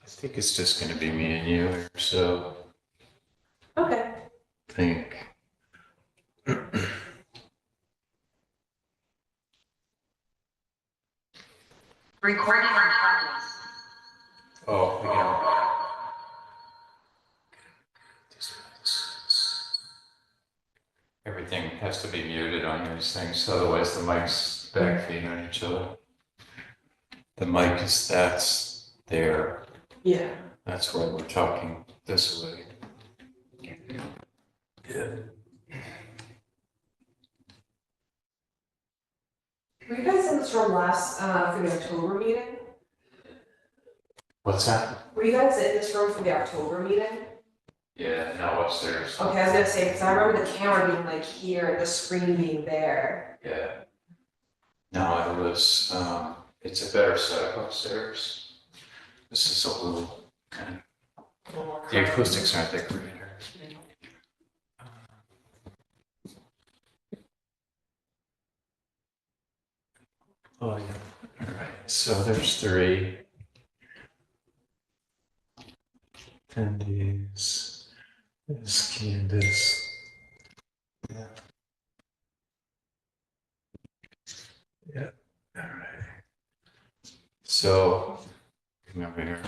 I think it's just gonna be me and you here, so Okay. I think. Recording in progress. Oh, we can. Everything has to be muted on these things, otherwise the mic's backfeed on each other. The mic is, that's there, Yeah. that's why we're talking this way. Yeah. Were you guys in this room last, for the October meeting? What's that? Were you guys in this room for the October meeting? Yeah, no, upstairs. Okay, I was gonna say, because I remember the camera being like here and the screen being there. Yeah. No, it was, it's a better setup upstairs. This is a little, kind of, the acoustics aren't that great here. Oh, yeah. All right, so there's 3 attendees. There's Candace. Yeah. Yeah, all right. So, come over here.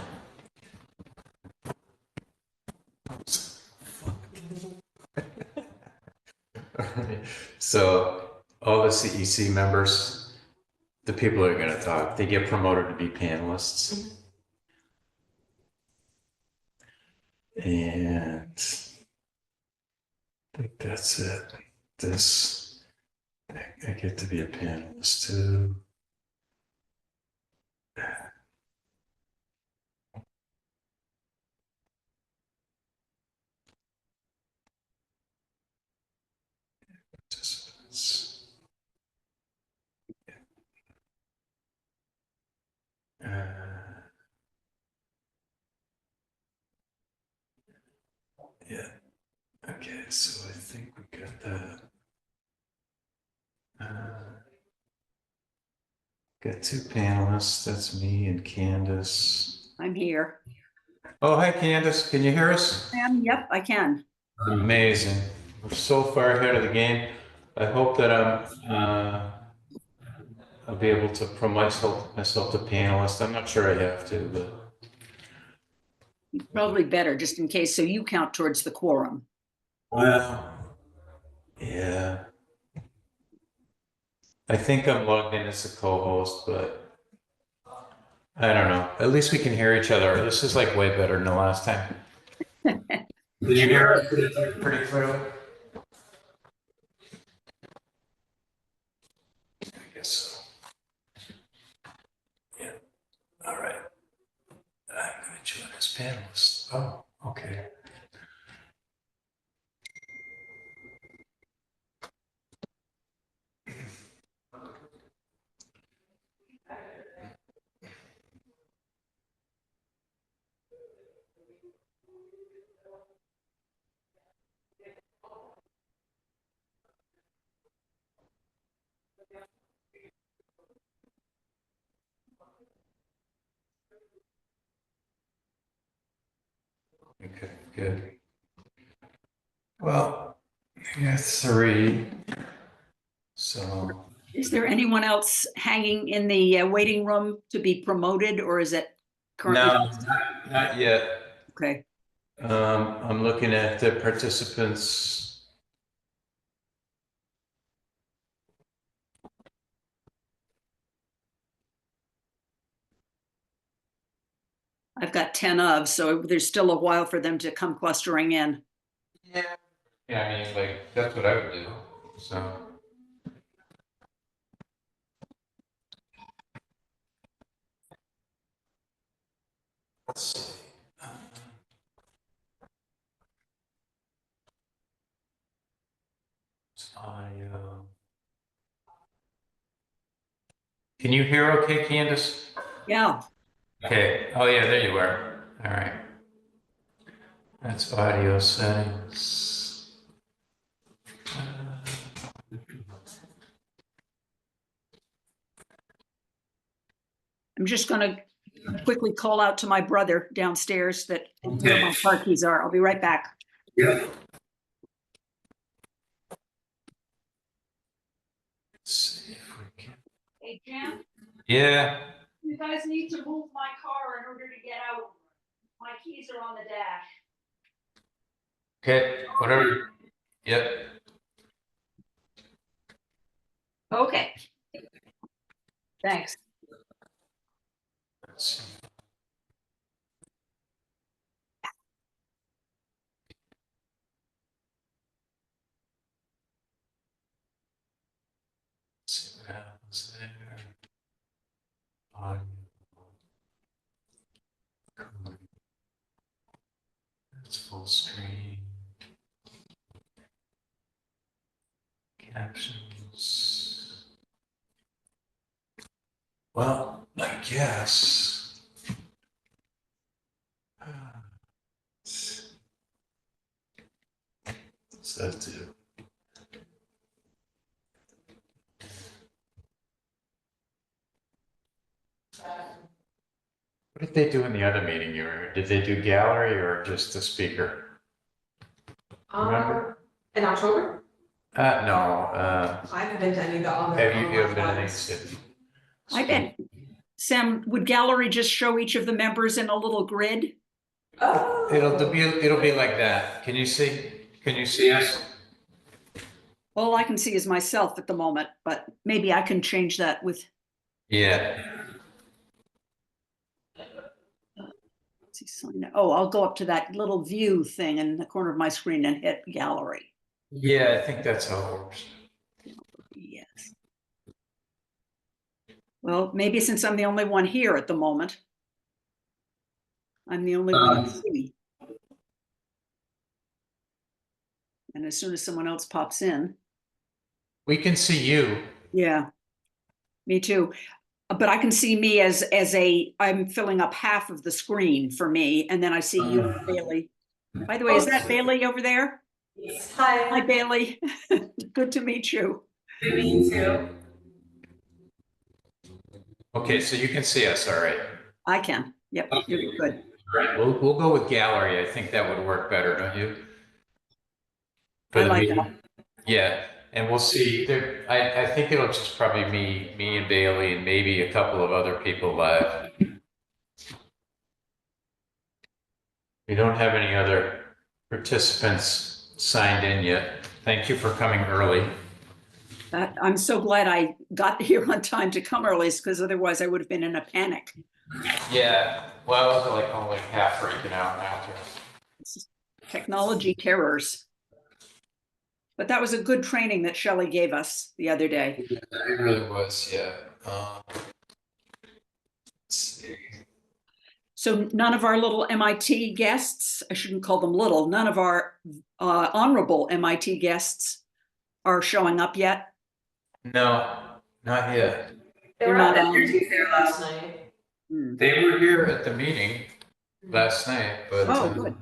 All right. So, all the CEC members, the people that are going to talk, they get promoted to be panelists. And I think that's it. This, I get to be a panelist too. Participants. Yeah. Okay, so I think we got that. Got 2 panelists. That's me and Candace. I'm here. Oh, hi, Candace. Can you hear us? Yep, I can. Amazing. We're so far ahead of the game. I hope that I'll be able to promote myself to panelist. I'm not sure I have to, but Probably better, just in case, so you count towards the quorum. well, yeah. I think I'm logged in as a co-host, but I don't know. At least we can hear each other. This is like way better than the last time. Did you hear us pretty clearly? I guess so. Yeah. All right. I'm going to join as panelist. Oh, okay. Okay, good. Well, we got 3. So, Is there anyone else hanging in the waiting room to be promoted, or is it currently? no, not yet. Okay, I'm looking at the participants. I've got 10 of, so there's still a while for them to come clustering in. Yeah. Yeah, I mean, like, that's what I would do. So. Let's see. Audio. Can you hear okay, Candace? Yeah, Okay. Oh, yeah, there you are. All right. That's audio settings. I'm just going to quickly call out to my brother downstairs that where my Okay. car keys are. I'll be right back. Yeah. Let's see if we can. Hey, Jim, Yeah, you guys need to move my car in order to get out. My keys are on the dash. okay, whatever. Yep. Okay. Thanks. Let's see. Let's see what happens there. On. It's full screen. Captions. Well, I guess. What's that do? What did they do in the other meeting you were? Did they do gallery or just the speaker? Remember? In October? No, I haven't been to any of the other. have you online ever been to any ones. city? I bet. Sam, would gallery just show each of the members in a little grid? Oh. It'll be like that. Can you see? Can you see us? All I can see is myself at the moment, but maybe I can change that with, Yeah. let's see, sign up. Oh, I'll go up to that little view thing in the corner of my screen and hit gallery. Yeah, I think that's how it works. Yes. Well, maybe since I'm the only one here at the moment. I'm the only one to see. And as soon as someone else pops in, We can see you. yeah, me too. But I can see me as I'm filling up half of the screen for me, and then I see you, Bailey. By the way, is that Bailey over there? Hi, Hi. Bailey. Good to meet you. Me too. Okay, so you can see us, all right. I can. Yep, you're good. All right, we'll go with gallery. I think that would work better, don't you? For I the like meeting. that. Yeah, and we'll see. There, I think it'll just probably me and Bailey and maybe a couple of other people live. We don't have any other participants signed in yet. Thank you for coming early. I'm so glad I got here on time to come early, because otherwise I would have been in a panic. Yeah, well, I was like only half freaking out now too. Technology terrors. But that was a good training that Shelley gave us the other day. It really was, yeah. Let's see. So none of our little MIT guests, I shouldn't call them little, none of our honorable MIT guests are showing up yet. No, not yet. They They're were not at on. the there last night. Hmm. They were here at the meeting last night, but. Oh, good.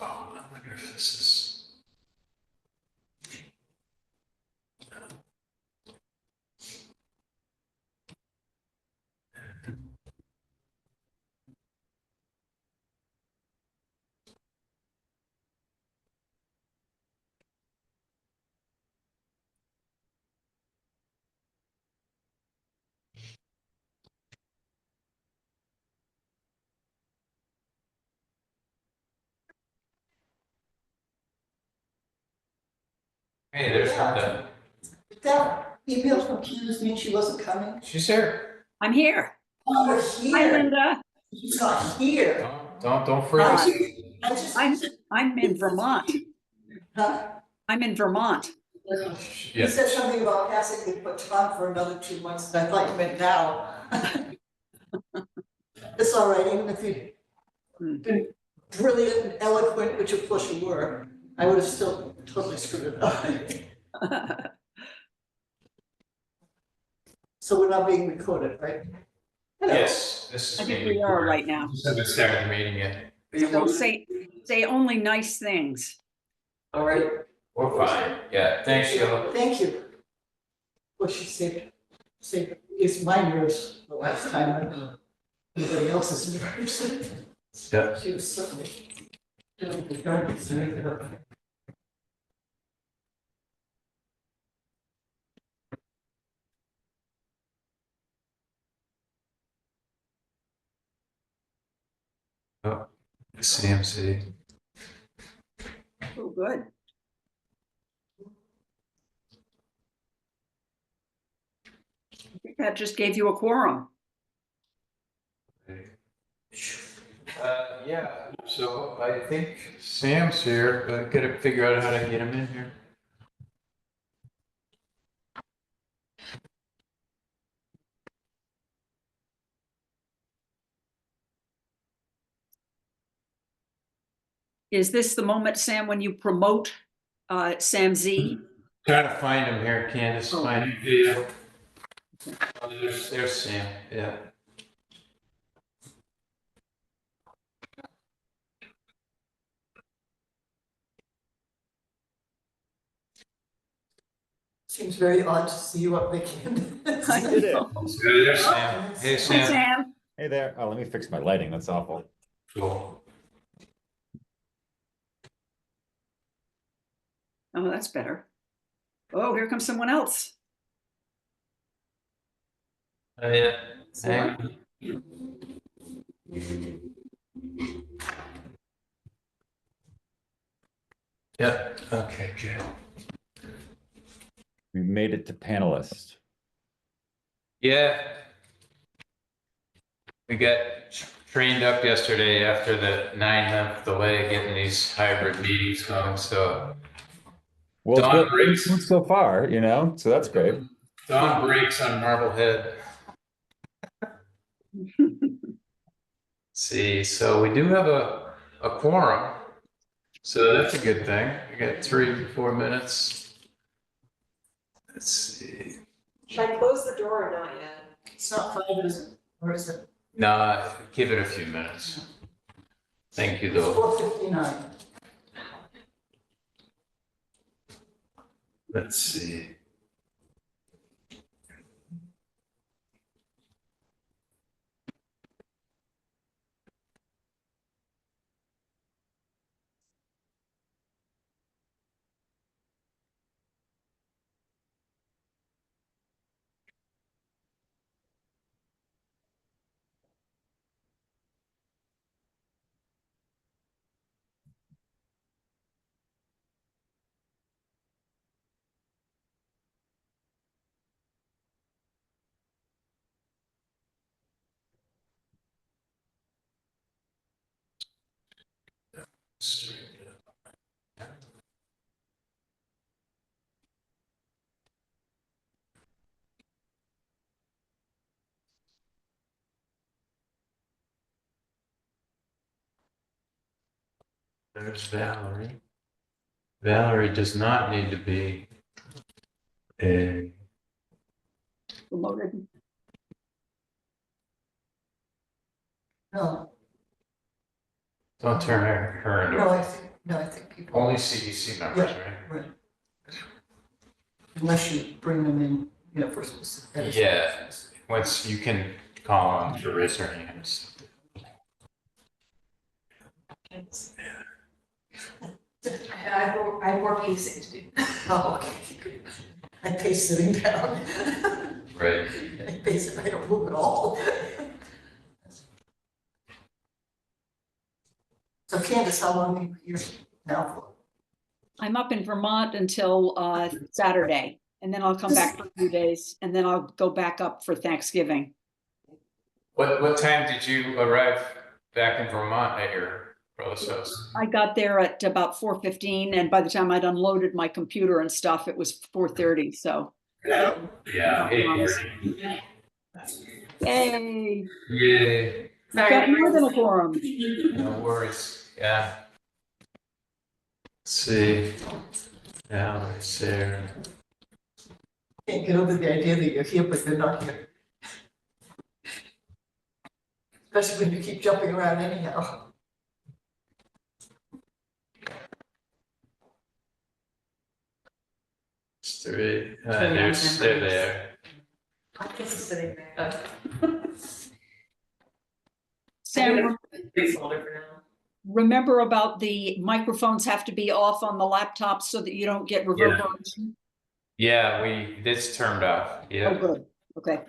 Oh, I wonder if this is. Hey, there's Linda. That email from Candace mean she wasn't coming? She's here. I'm here. Oh, we're Hi, here. Linda. She's not here. Don't freak. I just, I'm in Vermont. huh? I'm in Vermont. You Yeah. said something about passing the baton for another 2 months, and I thought you meant now. It's all right, even if you'd been brilliant and eloquent, which of course you were, I would have still totally screwed it up. So we're not being recorded, right? Hello. Yes, this is. I think being we are recorded. right now. Just haven't started the meeting yet. So say only nice things. All right. We're fine. Yeah, thanks, Sheila. Thank you. What she said. See, it's my nerves the last time, I anybody else's nerves. Yeah. She was certainly doing the darndest to make it up. Oh, CMC. Oh, good. I think that just gave you a quorum. Yeah, so I think Sam's here, but gotta figure out how to get him in here. Is this the moment, Sam, when you promote Sam Z? Trying to find him here, Candace, Oh. find him. Yeah. Oh, there's Sam, yeah. Seems very odd to see you up making. I know. There's Sam. Hey, Hi, Sam. Sam. Hey there. Oh, let me fix my lighting. That's awful. Cool. Oh, that's better. Oh, here comes someone else. Yeah. Hang on. Yep, okay, good. We made it to panelist. Yeah. We got trained up yesterday after the 9-month delay getting these hybrid meetings going, so Well, Dawn it's breaks. good so far, so that's great. Dawn breaks on Marblehead. See, so we do have a quorum, so that's a good thing. We got 3-4 minutes. Let's see. Should I close the door or not yet? It's not 5, is it? Or is it? Nah, give it a few minutes. Thank you, though. 4:59. Let's see. There's Valerie. Valerie does not need to be a. Promoted. No, Don't turn her no, into I think people, only CDC members, right? right. Unless you bring them in, for specific. Yeah. Once you can call on to raise their hands. I have more pacing to do. Oh, okay. I pace sitting down. Right. I pace it, I don't move at all. So Candace, how long are you here now for? I'm up in Vermont until Saturday, and then I'll come back for a few days, and then I'll go back up for Thanksgiving. What time did you arrive back in Vermont at your brother's house? I got there at about 4:15, and by the time I'd unloaded my computer and stuff, it was 4:30, so. Yeah. Yay. Yay. We've got more than a quorum. No worries. Yeah. Let's see. Valerie, Sarah. Can't get over the idea that you're here, but you're not here. Especially when you keep jumping around anyhow. Three. They're there. Just sitting there. Sam, Placeholder for now. remember about the microphones have to be off on the laptop so that you don't get reverberation? Yeah, this turned off. Oh, Yeah. good. Okay.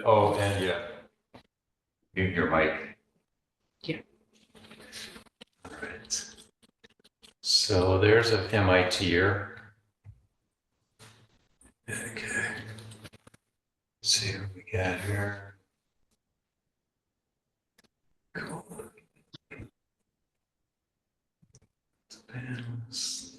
Oh, and yeah. Mute your mic. Yeah. All right. So there's a MITer. Okay. Let's see what we got here. Cool. Panels.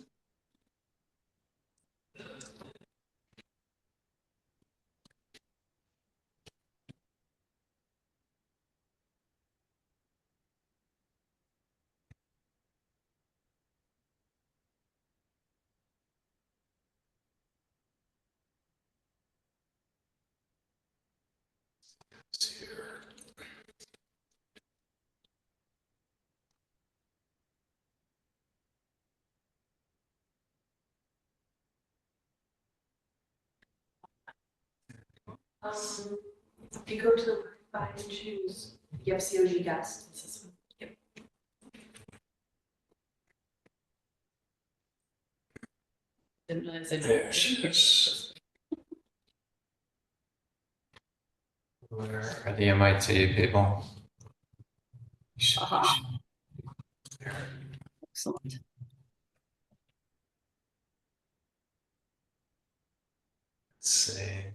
Let's see here. If you go to the buy and choose, you have COG gas. It's this one. Yep. There she is. Where are the MIT people? Aha. Excellent. Let's see.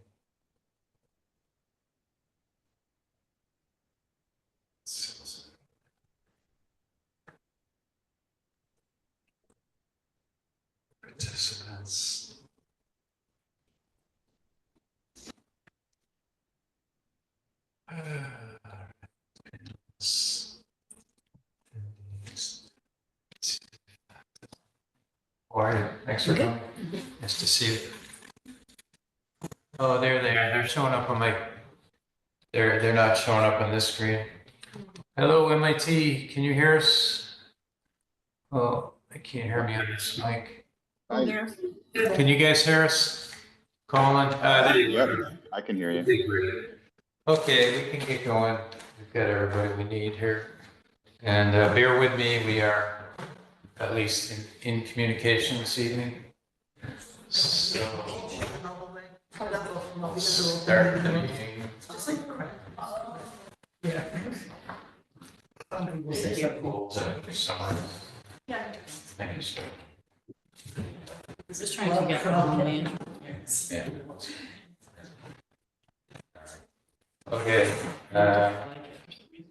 Participants. How are you? Thanks for coming. Nice to see you. Oh, they're there. They're showing up on my. They're not showing up on this screen. Hello, MIT. Can you hear us? Oh, I can't hear me on this mic. Oh, there. Can you guys hear us? Colin? There you go. Yep, I can hear you. Okay, we can get going. We've got everybody we need here. And bear with me, we are at least in communication this evening. So, start the meeting. Yeah. Summer. Thank you, sir. Just trying to get from me. Yeah. Okay,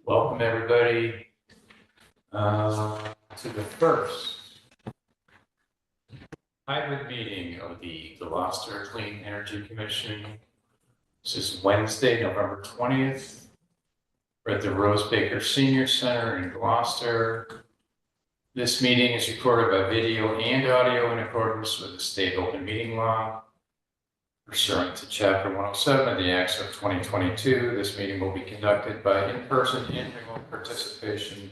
welcome everybody to the first hybrid meeting of the Gloucester Clean Energy Commission. This is Wednesday, November 20th. We're at the Rose Baker Senior Center in Gloucester. This meeting is recorded by video and audio in accordance with the state open meeting law. Pursuant to Chapter 107 of the Acts of 2022, this meeting will be conducted by in-person and remote participation.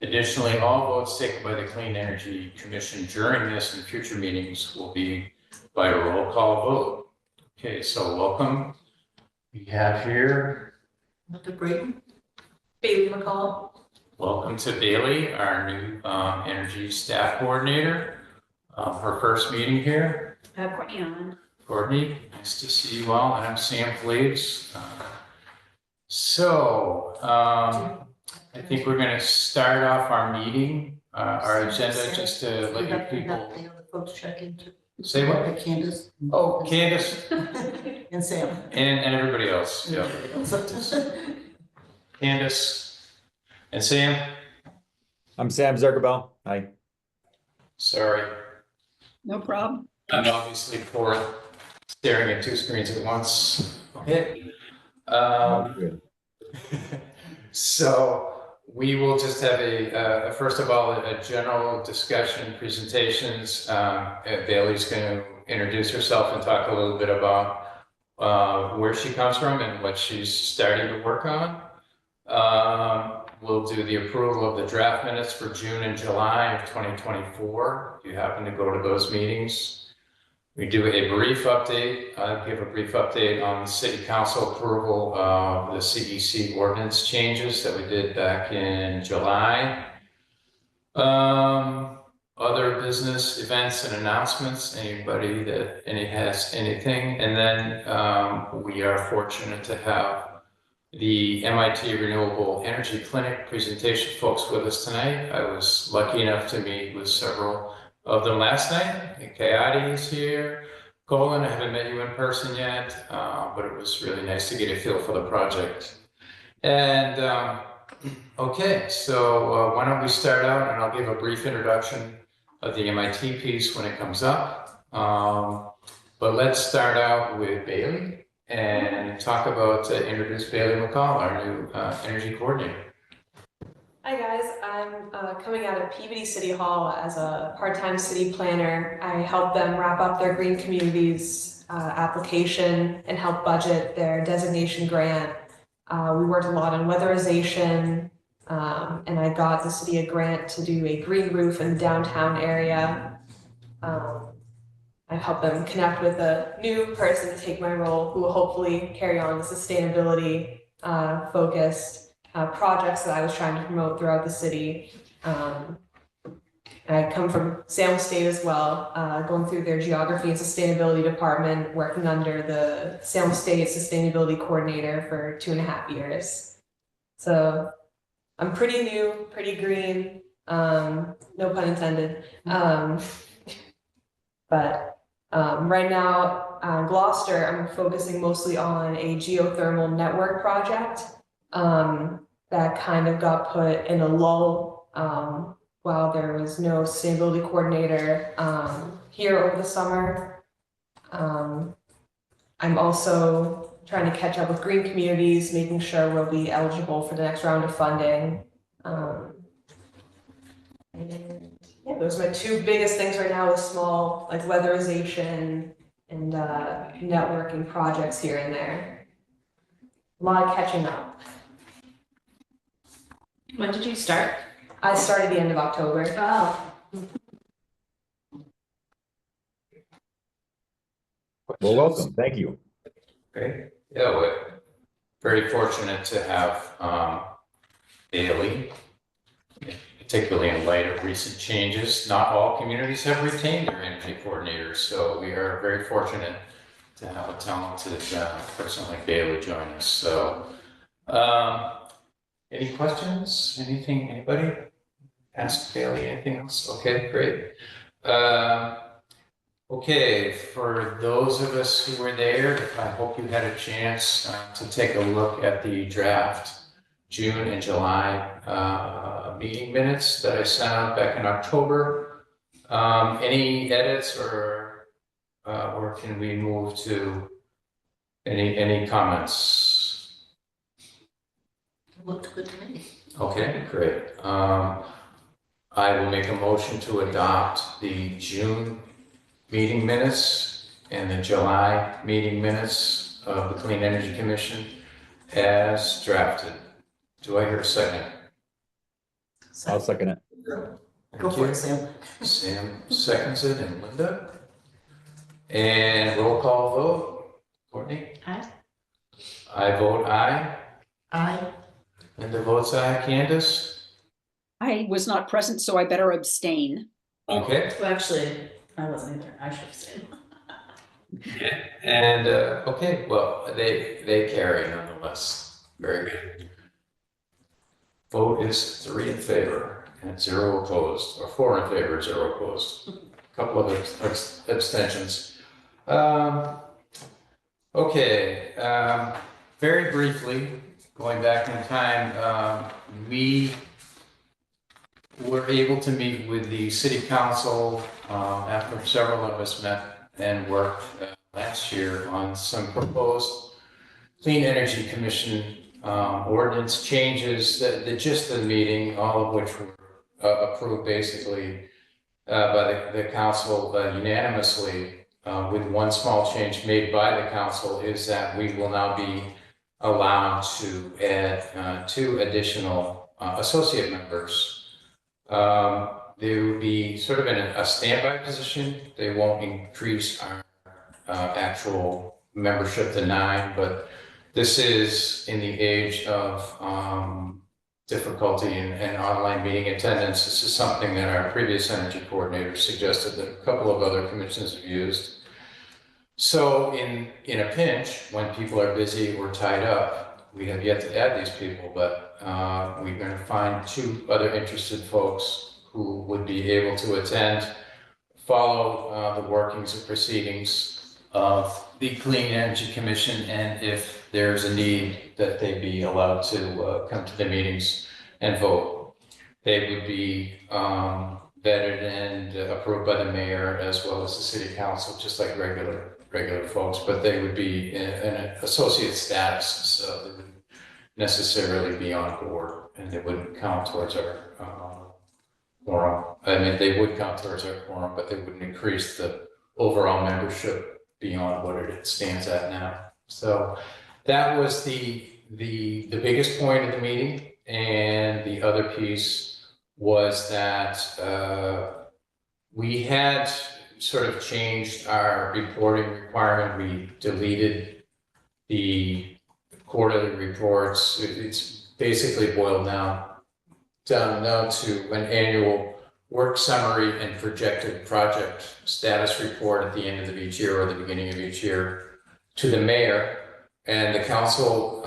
Additionally, all votes taken by the Clean Energy Commission during this and future meetings will be by a roll call vote. Okay, so welcome. We have here, Dr. Brayton? Bailey McCall. welcome to Bailey, our new energy staff coordinator. Her first meeting here. Courtney on. Courtney, nice to see you all. And I'm Sam Fleets. So I think we're going to start off our meeting, our agenda, just to let you people The other folks check into. say what? Candace. Oh. Candace And Sam. and everybody else. Yeah. Candace and Sam. I'm Sam Zuckerbell. Hi. Sorry, No problem. I'm obviously poor staring at two screens at once. Okay. Good. So we will just have first of all, a general discussion, presentations. Bailey's going to introduce herself and talk a little bit about where she comes from and what she's starting to work on. We'll do the approval of the draft minutes for June and July of 2024. If you happen to go to those meetings. we do a brief update. I'll give a brief update on the city council approval of the CEC ordinance changes that we did back in July. Other business events and announcements, anybody that has anything, and then we are fortunate to have the MIT Renewable Energy Clinic presentation folks with us tonight. I was lucky enough to meet with several of them last night. Coyote is here. Colin, I haven't met you in person yet, but it was really nice to get a feel for the project. And okay, so why don't we start out, and I'll give a brief introduction of the MIT piece when it comes up. But let's start out with Bailey and talk about, introduce Bailey McCall, our new energy coordinator. Hi guys, I'm coming out of Peabody City Hall as a part-time city planner. I help them wrap up their green communities application and help budget their designation grant. We worked a lot on weatherization, and I got the city a grant to do a green roof in the downtown area. I helped them connect with a new person to take my role who will hopefully carry on the sustainability focused projects that I was trying to promote throughout the city. I come from Salem State as well, going through their geography and sustainability department, working under the Salem State Sustainability Coordinator for 2.5 years. So I'm pretty new, pretty green, no pun intended. But right now, Gloucester, I'm focusing mostly on a geothermal network project that kind of got put in a lull while there was no sustainability coordinator here over the summer. I'm also trying to catch up with green communities, making sure we'll be eligible for the next round of funding. And yeah, those are my two biggest things right now, with small like weatherization and networking projects here and there. A lot of catching up. When did you start? I started the end of October. Oh. Well, welcome. Thank you. Great. Yeah, we're very fortunate to have Bailey, particularly in light of recent changes. Not all communities have retained their energy coordinators, so we are very fortunate to have a talented person like Bailey join us. So, any questions? Anything? Anybody? Ask Bailey anything else? Okay, great. Okay, for those of us who were there, I hope you had a chance to take a look at the draft June and July meeting minutes that I sent out back in October. Any edits or can we move to any comments? Looked good to me. Okay, great. I will make a motion to adopt the June meeting minutes and the July meeting minutes of the Clean Energy Commission as drafted. Do I hear a second? I'll second it. Go for it, Sam. Sam seconds it, and Linda. And roll call vote. Courtney? Aye. I vote aye. Aye. Linda votes aye. Candace? I was not present, so I better abstain. Okay. Well, actually, I wasn't either. I should have said. And okay, well, they carry nonetheless. Very good. Vote is 3 in favor and 0 opposed, or 4 in favor, 0 opposed. A couple of abstentions. Okay, very briefly, going back in time, we were able to meet with the city council after several of us met and worked last year on some proposed Clean Energy Commission ordinance changes. The gist of the meeting, all of which were approved basically by the council unanimously, with one small change made by the council, is that we will now be allowed to add 2 additional associate members. they would be sort of in a standby position. They won't increase our actual membership to 9, but this is in the age of difficulty in online meeting attendance. This is something that our previous energy coordinator suggested that a couple of other commissions have used. So in a pinch, when people are busy or tied up, we have yet to add these people, but we're going to find 2 other interested folks who would be able to attend, follow the workings and proceedings of the Clean Energy Commission, and if there's a need, that they be allowed to come to the meetings and vote. They would be vetted and approved by the mayor as well as the city council, just like regular folks, but they would be in an associate status, so they wouldn't necessarily be on board, and they wouldn't count towards our quorum. I mean, they would count towards our quorum, but they wouldn't increase the overall membership beyond what it stands at now. So that was the biggest point of the meeting, and the other piece was that we had sort of changed our reporting requirement. We deleted the quarterly reports. It's basically boiled down now to an annual work summary and projected project status report at the end of each year or the beginning of each year to the mayor, and the council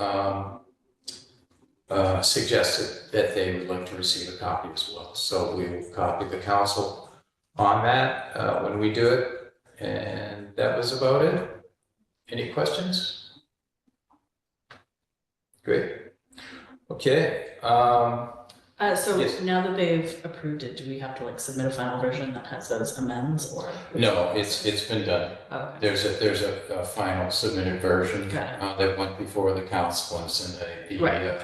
suggested that they would like to receive a copy as well. So we will copy the council on that when we do it, and that was about it. Any questions? Great. Okay. So Yes. now that they've approved it, do we have to like submit a final version that has those amends or? No, it's been done. Okay. There's a final submitted version Got that went before the council, and it's in the Right.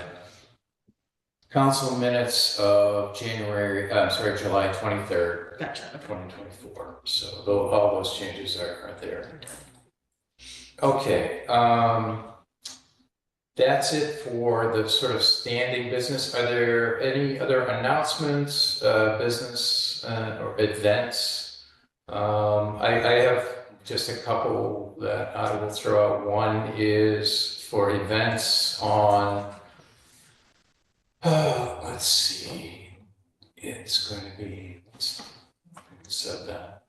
Council minutes of July 23rd, Gotcha. 2024. So all those changes are there. Okay, that's it for the sort of standing business. Are there any other announcements, business or events? I have just a couple that I will throw out. One is for events on, let's see, it's going to be, said that.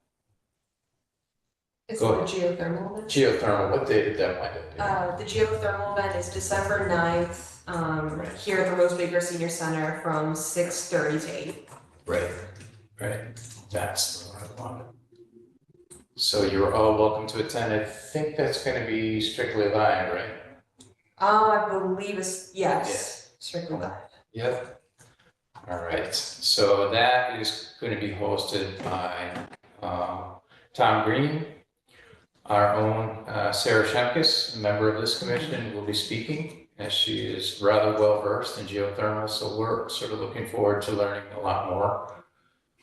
It's Go the ahead. geothermal event. Geothermal, what day did that wind up The geothermal event is December 9th, here at the Rose Baker Senior Center from 6:30 to 8. being? Right, that's the one I wanted. So you're all welcome to attend. I think that's gonna be strictly live, right? I believe it's, yes, strictly live. Yep. All right, so that is going to be hosted by Tom Green. Our own Sarah Shemkus, a member of this commission, will be speaking, as she is rather well versed in geothermal, so we're sort of looking forward to learning a lot more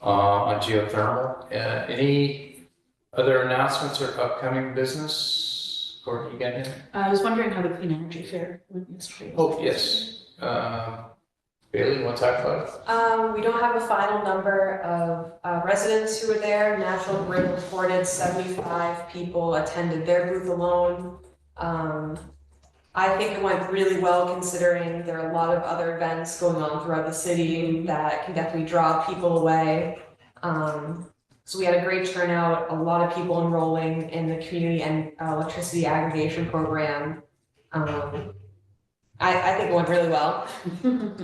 on geothermal. Any other announcements or upcoming business? Courtney, you got anything? I was wondering how the clean energy fair went yesterday. Oh, yes. Bailey, you want to talk about it? We don't have a final number of residents who were there. National Grid reported 75 people attended their booth alone. I think it went really well considering there are a lot of other events going on throughout the city that can definitely draw people away. So we had a great turnout, a lot of people enrolling in the community and electricity aggregation program. I think it went really well.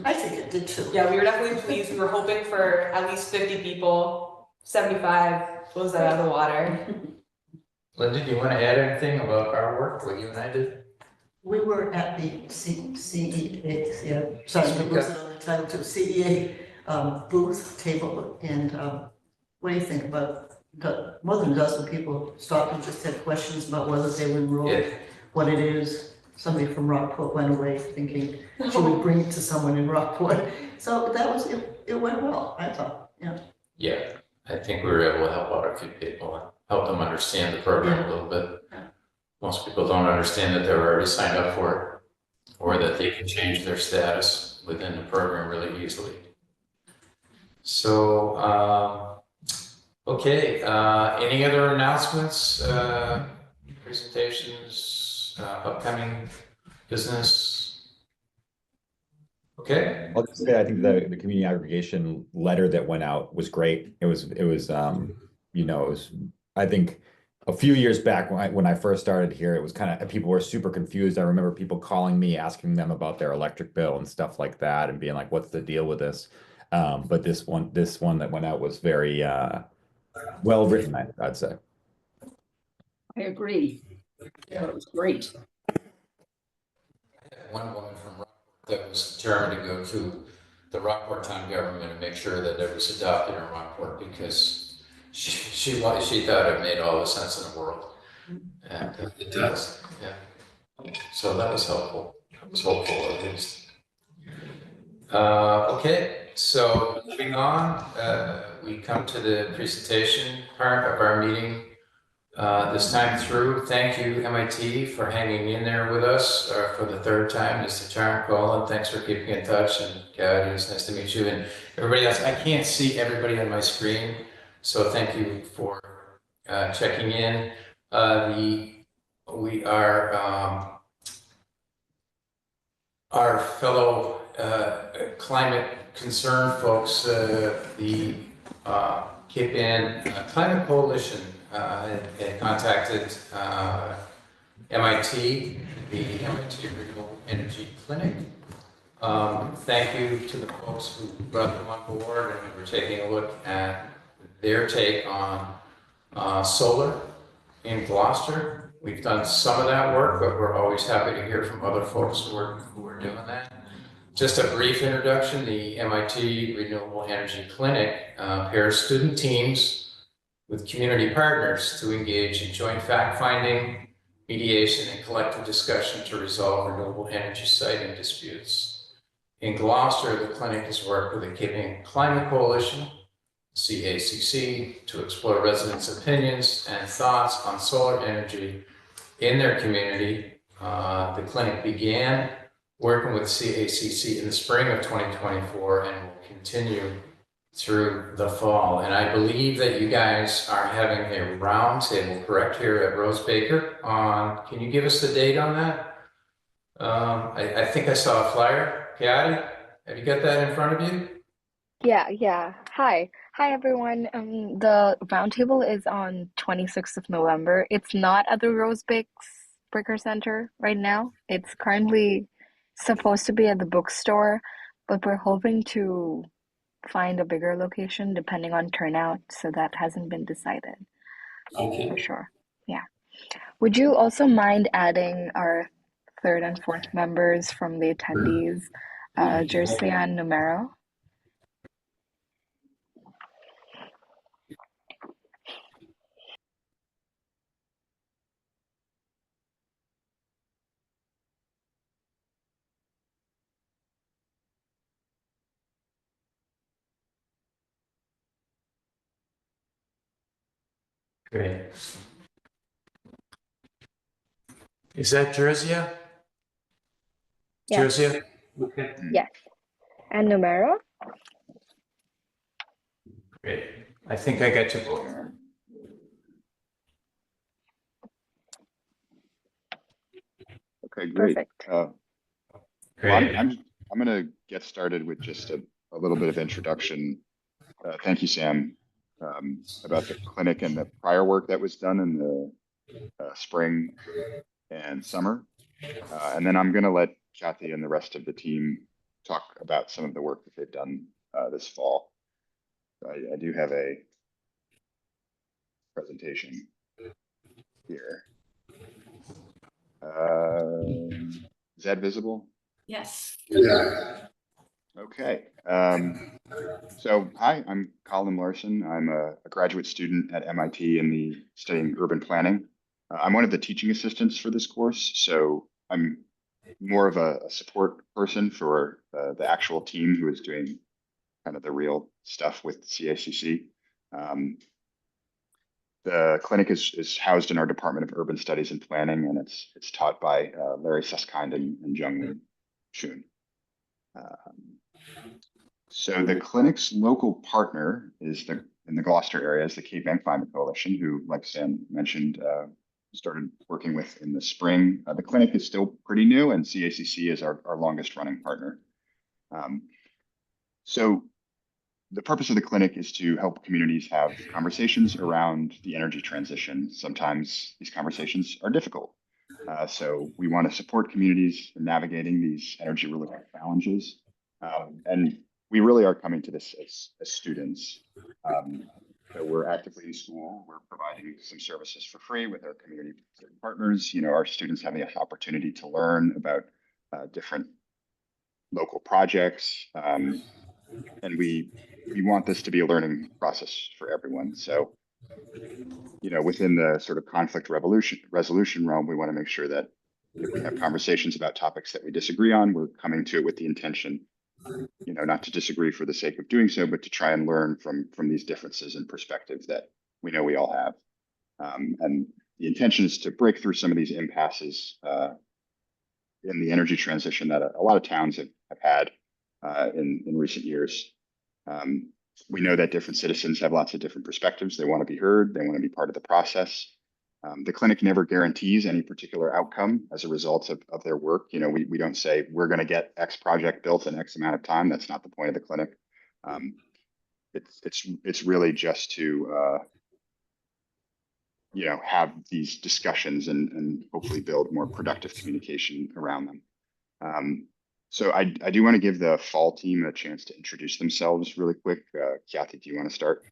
I think it did too. Yeah, we were definitely pleased. We were hoping for at least 50 people. 75 blows that out of the water. Linda, do you want to add anything about our work, what you and I did? We were at the CEA, yeah, sorry, Speak it was on the title to CEA booth table, and what do you think about, more than a dozen people stopped and just had questions about whether they were enrolled, Yeah. what it is. Somebody from Rockport went away thinking, should we bring it to someone in Rockport? So that was, it went well, I thought, yeah. Yeah, I think we were able to help out a few people and help them understand the program a little bit. Most people don't understand that they're already signed up for it, or that they can change their status within the program really easily. So, okay, any other announcements, presentations, upcoming business? Okay, I'll just say, I think the community aggregation letter that went out was great. It was, you know, it was, I think a few years back when I first started here, it was kind of, people were super confused. I remember people calling me, asking them about their electric bill and stuff like that and being like, what's the deal with this? But this one that went out was very, well written, I'd say. I agree. Yeah, it was great. one woman from Rockport that was determined to go to the Rockport town government and make sure that it was adopted in Rockport because she thought it made all the sense in the world. And it does, yeah. So that was helpful. It was hopeful at least. Okay, so moving on, we come to the presentation part of our meeting. This time through, thank you MIT for hanging in there with us for the third time. Mr. Chairman Colin, thanks for keeping in touch, and Gad, it's nice to meet you, and everybody else. I can't see everybody on my screen, so thank you for checking in. We are our fellow climate concern folks, the Cape Ann Climate Coalition had contacted MIT, the MIT Renewable Energy Clinic. Thank you to the folks who brought them on board, and we're taking a look at their take on solar in Gloucester. We've done some of that work, but we're always happy to hear from other folks who are doing that. Just a brief introduction, the MIT Renewable Energy Clinic pairs student teams with community partners to engage in joint fact-finding, mediation, and collective discussion to resolve renewable energy siting disputes. In Gloucester, the clinic has worked with the Cape Ann Climate Coalition, CACC, to explore residents' opinions and thoughts on solar energy in their community. The clinic began working with CACC in the spring of 2024 and will continue through the fall. And I believe that you guys are having a roundtable, correct, here at Rose Baker on, can you give us the date on that? I think I saw a flyer. Patty, have you got that in front of you? Yeah. Hi, everyone. The roundtable is on 26th of November. It's not at the Rose Baker Center right now. It's currently supposed to be at the bookstore, but we're hoping to find a bigger location depending on turnout, so that hasn't been decided. Okay. For sure. Yeah. Would you also mind adding our third and fourth members from the attendees, Jersia and Numero? Great. Is that Jersia? Yes. Jersia? Okay. Yes. And Numero? Great. I think I got you both. Okay, great. Perfect. Well, Great. I'm going to get started with just a little bit of introduction. Thank you, Sam, about the clinic and the prior work that was done in the spring and summer. And then I'm going to let Kathy and the rest of the team talk about some of the work that they've done this fall. I do have a presentation here. Is that visible? Yes. Okay. So hi, I'm Colin Larson. I'm a graduate student at MIT in the studying urban planning. I'm one of the teaching assistants for this course, so I'm more of a support person for the actual team who is doing kind of the real stuff with CACC. The clinic is housed in our Department of Urban Studies and Planning, and it's taught by Larry Susskind and Jung Shun. So the clinic's local partner is in the Gloucester area is the Cape Bank Climate Coalition, who, like Sam mentioned, started working with in the spring. The clinic is still pretty new, and CACC is our longest running partner. So the purpose of the clinic is to help communities have conversations around the energy transition. Sometimes these conversations are difficult. So we want to support communities in navigating these energy related challenges. And we really are coming to this as students. So we're actively in school. We're providing some services for free with our community partners. You know, our students have the opportunity to learn about different local projects. And we want this to be a learning process for everyone. So, you know, within the sort of conflict resolution realm, we want to make sure that if we have conversations about topics that we disagree on, we're coming to it with the intention, you know, not to disagree for the sake of doing so, but to try and learn from these differences and perspectives that we know we all have. And the intention is to break through some of these impasses in the energy transition that a lot of towns have had in recent years. We know that different citizens have lots of different perspectives. They want to be heard. They want to be part of the process. The clinic never guarantees any particular outcome as a result of their work. You know, we don't say we're going to get X project built in X amount of time. That's not the point of the clinic. It's really just to you know, have these discussions and hopefully build more productive communication around them. So I do want to give the fall team a chance to introduce themselves really quick. Kathy, do you want to start?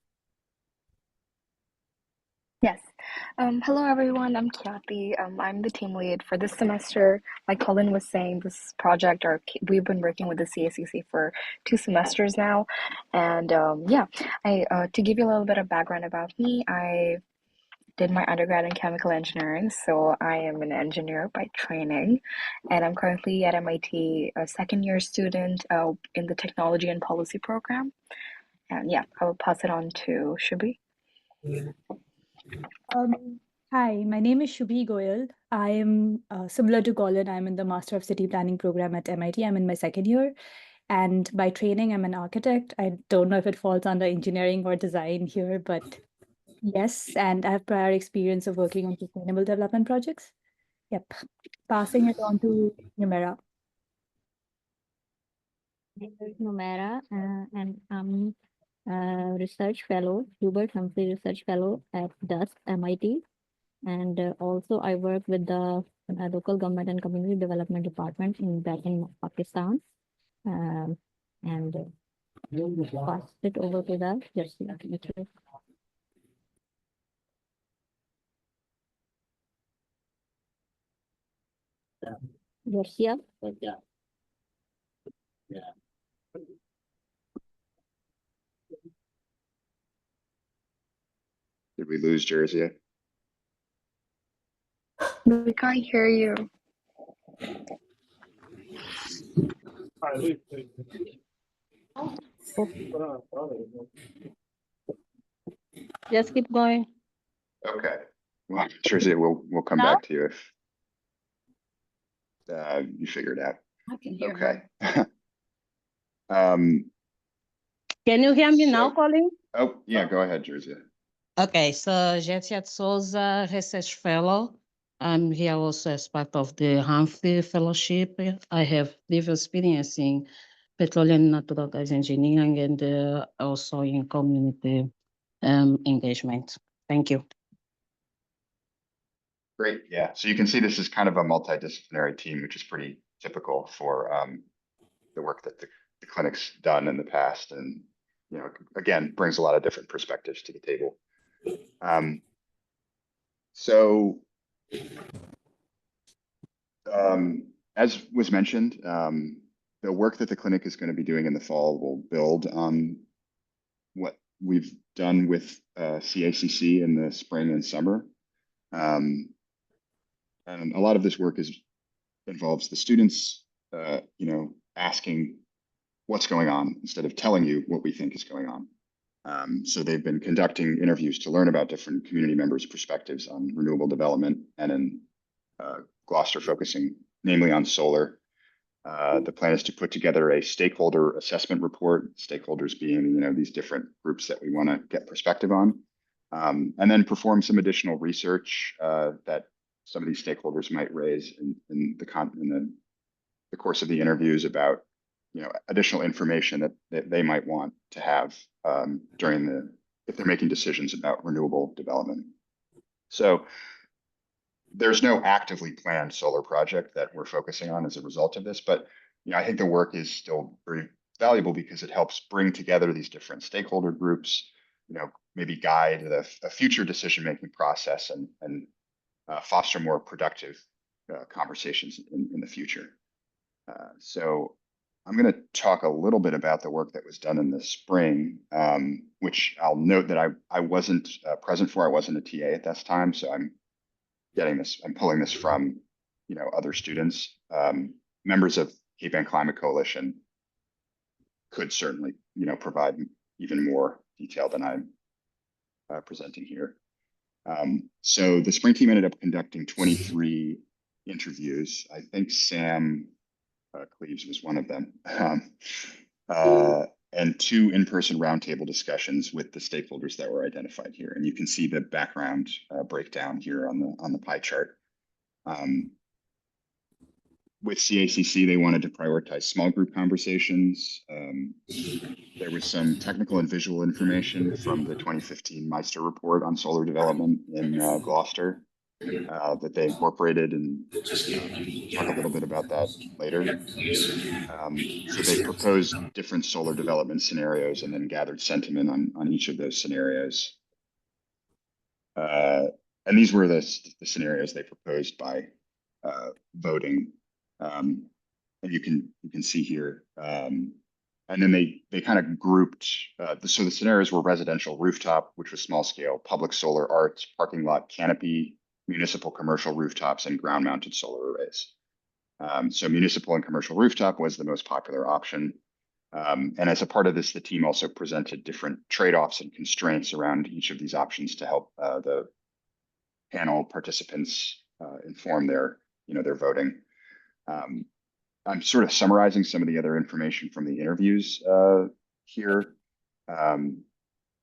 Yes. Hello, everyone. I'm Kathy. I'm the team lead for this semester. Like Colin was saying, this project, we've been working with the CACC for 2 semesters now. And yeah, to give you a little bit of background about me, I did my undergrad in chemical engineering, so I am an engineer by training, and I'm currently at MIT, a second-year student in the technology and policy program. And yeah, I will pass it on to Shubhi. Hi, my name is Shubhi Goyal. I am similar to Colin. I'm in the Master of City Planning program at MIT. I'm in my second year. And by training, I'm an architect. I don't know if it falls under engineering or design here, but yes. And I have prior experience of working on sustainable development projects. Yep. Passing it on to Numera. Numera, and I'm research fellow, Hubert Humphrey Research Fellow at DUST, MIT. And also I work with the local government and community development department back in Pakistan. And pass it over to the Jersia. Jersia. Did we lose Jersey? We can't hear you. Just keep going. Okay. Well, Jersey, we'll come No? back to you if you figure it out. I can hear her. Okay. Can you hear me now, So- Colin? Oh, yeah, go ahead, Jersey. Okay, so Jetsia Souza, Research Fellow. I'm here also as part of the Humphrey Fellowship. I have previous experience in petroleum and natural gas engineering and also in community engagement. Thank you. Great, yeah. So you can see this is kind of a multidisciplinary team, which is pretty typical for the work that the clinic's done in the past, and you know, again, brings a lot of different perspectives to the table. As was mentioned, the work that the clinic is going to be doing in the fall will build on what we've done with CACC in the spring and summer. And a lot of this work involves the students, you know, asking what's going on instead of telling you what we think is going on. So they've been conducting interviews to learn about different community members' perspectives on renewable development, and in Gloucester focusing namely on solar. The plan is to put together a stakeholder assessment report, stakeholders being, these different groups that we want to get perspective on, and then perform some additional research that some of these stakeholders might raise in the course of the interviews about, additional information that they might want to have if they're making decisions about renewable development. So there's no actively planned solar project that we're focusing on as a result of this, but I think the work is still very valuable because it helps bring together these different stakeholder groups, maybe guide a future decision-making process and foster more productive conversations in the future. So I'm going to talk a little bit about the work that was done in the spring, which I'll note that I wasn't present for. I wasn't a TA at that time, so I'm pulling this from, other students. Members of Cape Ann Climate Coalition could certainly, provide even more detail than I'm presenting here. So the spring team ended up conducting 23 interviews. I think Sam Cleaves was one of them, and 2 in-person roundtable discussions with the stakeholders that were identified here. And you can see the background breakdown here on the pie chart. With CACC, they wanted to prioritize small group conversations. There was some technical and visual information from the 2015 Meister report on solar development in Gloucester that they incorporated, and talk a little bit about that later. So they proposed different solar development scenarios and then gathered sentiment on each of those scenarios. And these were the scenarios they proposed by voting. And you can see here. And then they kind of grouped, so the scenarios were residential rooftop, which was small scale, public solar arts, parking lot canopy, municipal commercial rooftops, and ground mounted solar arrays. So municipal and commercial rooftop was the most popular option. And as a part of this, the team also presented different trade-offs and constraints around each of these options to help the panel participants inform their voting. I'm sort of summarizing some of the other information from the interviews here.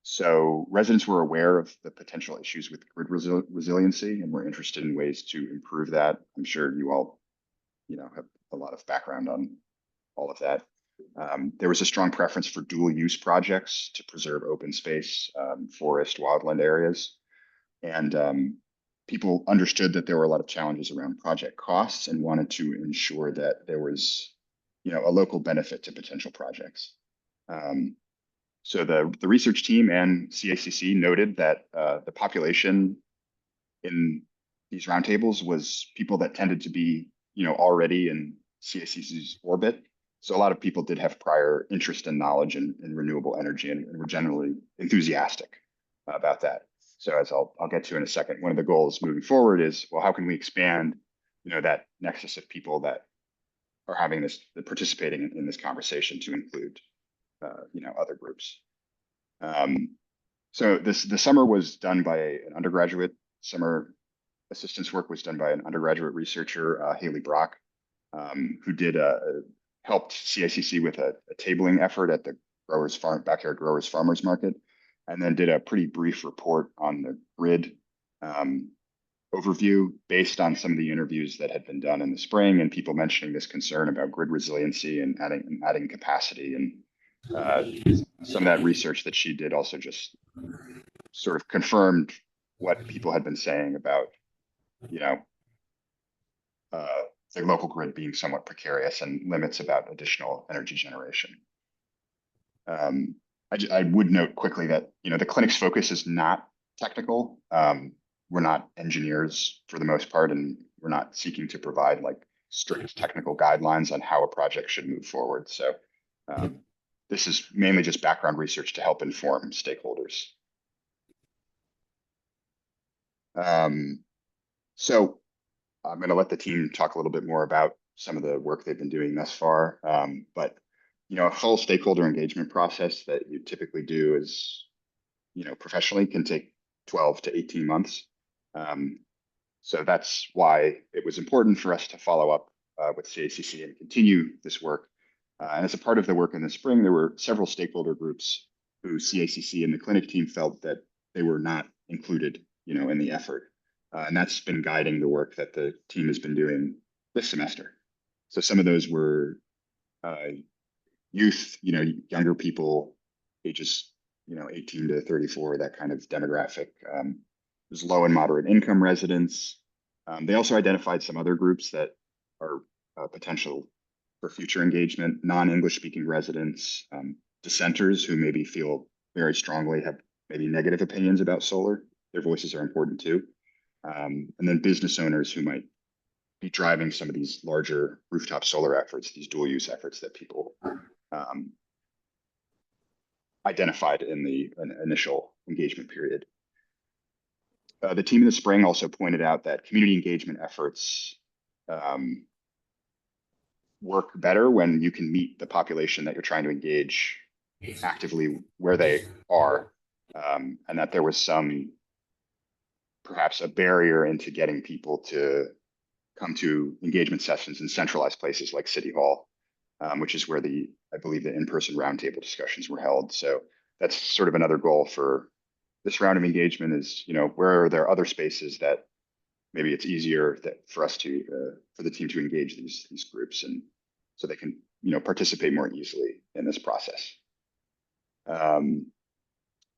So residents were aware of the potential issues with grid resiliency and were interested in ways to improve that. I'm sure you all, have a lot of background on all of that. There was a strong preference for dual use projects to preserve open space, forest, wildland areas. And people understood that there were a lot of challenges around project costs and wanted to ensure that there was, a local benefit to potential projects. So the research team and CACC noted that the population in these roundtables was people that tended to be, already in CACC's orbit. So a lot of people did have prior interest and knowledge in renewable energy and were generally enthusiastic about that. So as I'll get to in a second, one of the goals moving forward is, well, how can we expand, that nexus of people that are having participating in this conversation to include, other groups. So the summer was done by an undergraduate. Summer assistance work was done by an undergraduate researcher, Haley Brock, who helped CACC with a tabling effort at the backyard growers farmers market, and then did a pretty brief report on the grid overview based on some of the interviews that had been done in the spring and people mentioning this concern about grid resiliency and adding capacity. And some of that research that she did also just sort of confirmed what people had been saying about, the local grid being somewhat precarious and limits about additional energy generation. I would note quickly that, the clinic's focus is not technical. We're not engineers for the most part, and we're not seeking to provide like strict technical guidelines on how a project should move forward. So this is mainly just background research to help inform stakeholders. So I'm going to let the team talk a little bit more about some of the work they've been doing thus far. But a full stakeholder engagement process that you typically do is, professionally can take 12 to 18 months. So that's why it was important for us to follow up with CACC and continue this work. And as a part of the work in the spring, there were several stakeholder groups who CACC and the clinic team felt that they were not included, in the effort. And that's been guiding the work that the team has been doing this semester. So some of those were youth, younger people, ages, 18 to 34, that kind of demographic. There's low and moderate income residents. They also identified some other groups that are potential for future engagement, non-English speaking residents, dissenters who maybe feel very strongly, have maybe negative opinions about solar. Their voices are important too. And then business owners who might be driving some of these larger rooftop solar efforts, these dual use efforts that people identified in the initial engagement period. The team in the spring also pointed out that community engagement efforts work better when you can meet the population that you're trying to engage actively where they are, and that there was perhaps a barrier into getting people to come to engagement sessions in centralized places like City Hall, which is where I believe the in-person roundtable discussions were held. So that's sort of another goal for this round of engagement is, where are there other spaces that maybe it's easier for us for the team to engage these groups, and so they can, participate more easily in this process.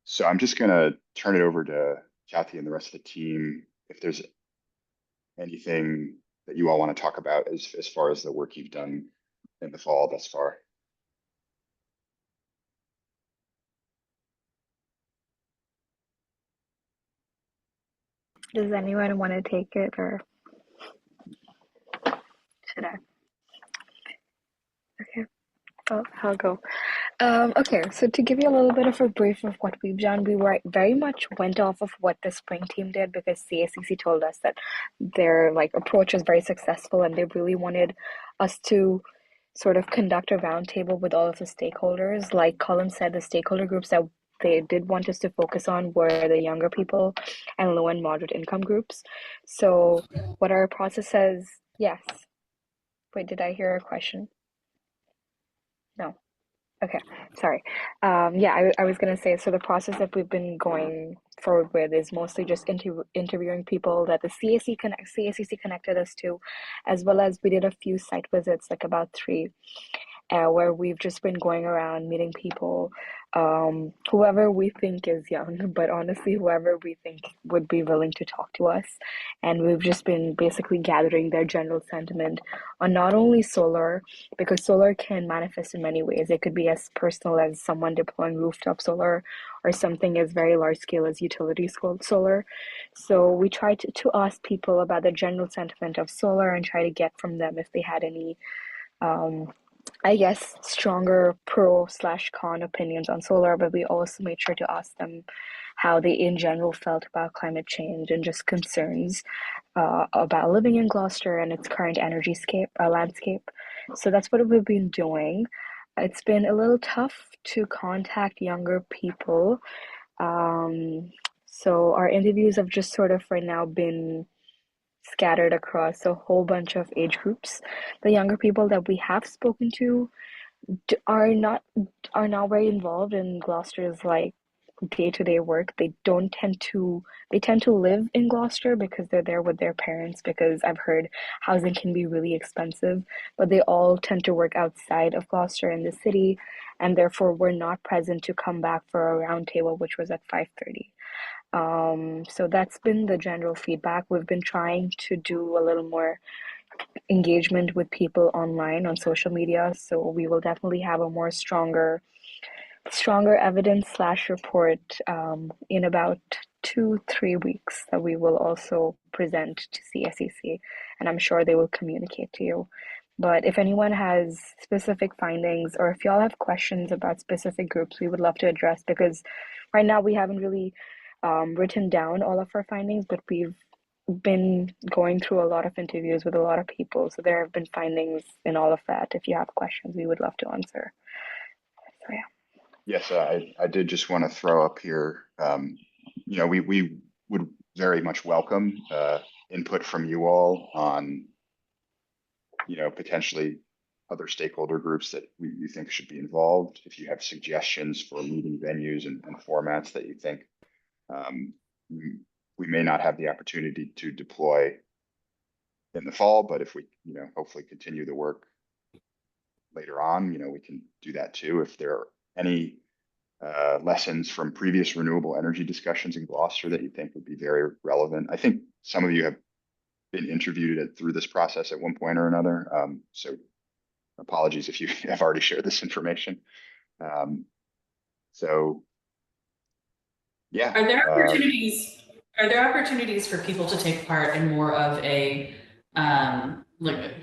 So I'm just gonna turn it over to Kathy and the rest of the team if there's anything that you all want to talk about as far as the work you've done in the fall thus far. Does anyone want to take it, or should I? Okay, I'll go. Okay, so to give you a little bit of a brief of what we've done, we very much went off of what the spring team did, because CACC told us that their approach was very successful, and they really wanted us to sort of conduct a roundtable with all of the stakeholders. Like Colin said, the stakeholder groups that they did want us to focus on were the younger people and low and moderate income groups. So what our process says, yes. Wait, did I hear a question? No. Okay, sorry. Yeah, I was gonna say, so the process that we've been going forward with is mostly just interviewing people that the CACC connected us to, as well as we did a few site visits, like about 3, where we've just been going around meeting people, whoever we think is young, but honestly, whoever we think would be willing to talk to us. And we've just been basically gathering their general sentiment on not only solar, because solar can manifest in many ways. It could be as personal as someone deploying rooftop solar, or something as very large scale as utility scale solar. So we tried to ask people about the general sentiment of solar and try to get from them if they had any I guess, stronger pro/con opinions on solar, but we also made sure to ask them how they in general felt about climate change and just concerns about living in Gloucester and its current energy landscape. So that's what we've been doing. It's been a little tough to contact younger people. So our interviews have just sort of right now been scattered across a whole bunch of age groups. The younger people that we have spoken to are not very involved in Gloucester's day-to-day work. They tend to live in Gloucester because they're there with their parents, because I've heard housing can be really expensive, but they all tend to work outside of Gloucester in the city, and therefore were not present to come back for a roundtable, which was at 5:30. So that's been the general feedback. We've been trying to do a little more engagement with people online on social media, so we will definitely have a more stronger evidence/report in about 2-3 weeks that we will also present to CACC, and I'm sure they will communicate to you. But if anyone has specific findings, or if y'all have questions about specific groups, we would love to address, because right now we haven't really written down all of our findings, but we've been going through a lot of interviews with a lot of people, so there have been findings in all of that. If you have questions, we would love to answer. So yeah. Yes, I did just want to throw up here, we would very much welcome input from you all on you know, potentially other stakeholder groups that you think should be involved. If you have suggestions for meeting venues and formats that you think we may not have the opportunity to deploy in the fall, but if we, you know, hopefully continue the work later on, you know, we can do that too. If there are any lessons from previous renewable energy discussions in Gloucester that you think would be very relevant. I think some of you have been interviewed through this process at one point or another. So apologies if you have already shared this information. So yeah. Are there opportunities for people to take part in more of a like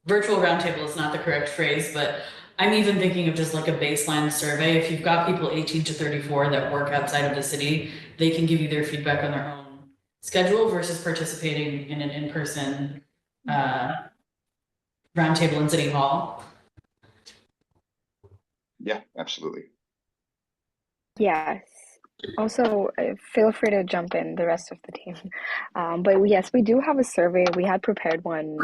virtual roundtable is not the correct phrase, but I'm even thinking of just like a baseline survey. If you've got people 18 to 34 that work outside of the city, they can give you their feedback on their own schedule versus participating in an in-person roundtable in City Hall. Yeah, absolutely. Yes. Also, feel free to jump in, the rest of the team. But yes, we do have a survey. We had prepared one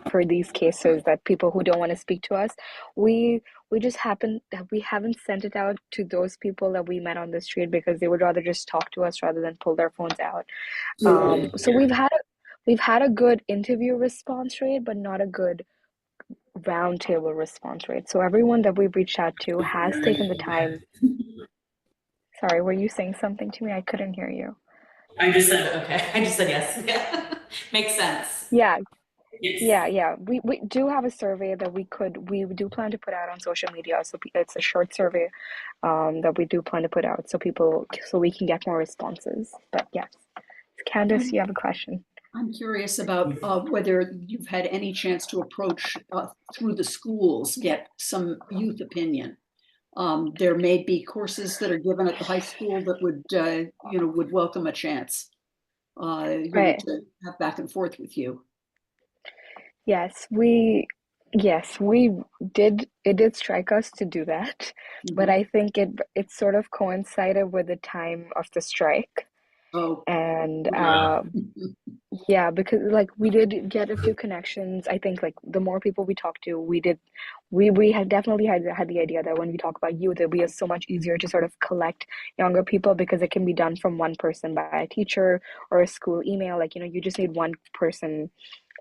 for these cases that people who don't want to speak to us. We just we haven't sent it out to those people that we met on the street because they would rather just talk to us rather than pull their phones out. So we've had a good interview response rate, but not a good roundtable response rate. So everyone that we've reached out to has taken the time. Sorry, were you saying something to me? I couldn't hear you. I just said, okay. I just said yes. Yeah. Makes sense. Yeah. Yes. Yeah. We do have a survey that we do plan to put out on social media. So it's a short survey that we do plan to put out so we can get more responses. But yes. Candace, you have a question. I'm curious about whether you've had any chance to approach through the schools, get some youth opinion. There may be courses that are given at the high school that would welcome a chance Right. to have back and forth with you. Yes, we did. It did strike us to do that, but I think it sort of coincided with the time of the strike. Oh. And yeah, because like we did get a few connections. I think like the more people we talked to, we had definitely had the idea that when we talk about youth, it'll be so much easier to sort of collect younger people because it can be done from one person by a teacher or a school email. Like, you know, you just need one person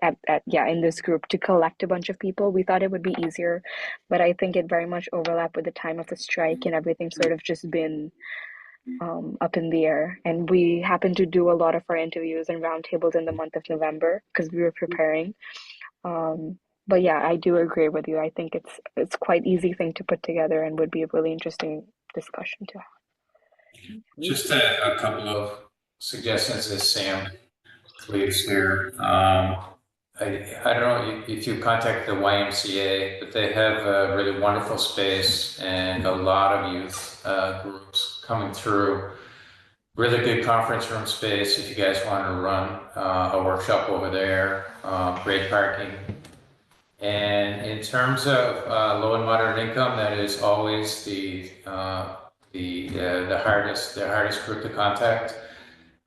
in this group to collect a bunch of people. We thought it would be easier, but I think it very much overlapped with the time of the strike and everything sort of just been up in the air. And we happened to do a lot of our interviews and roundtables in the month of November because we were preparing. But yeah, I do agree with you. I think it's quite easy thing to put together and would be a really interesting discussion to have. Just a couple of suggestions as Sam leaves here. I don't know if you contact the YMCA, but they have a really wonderful space and a lot of youth groups coming through. Really good conference room space if you guys want to run a workshop over there. Great parking. And in terms of low and moderate income, that is always the hardest group to contact.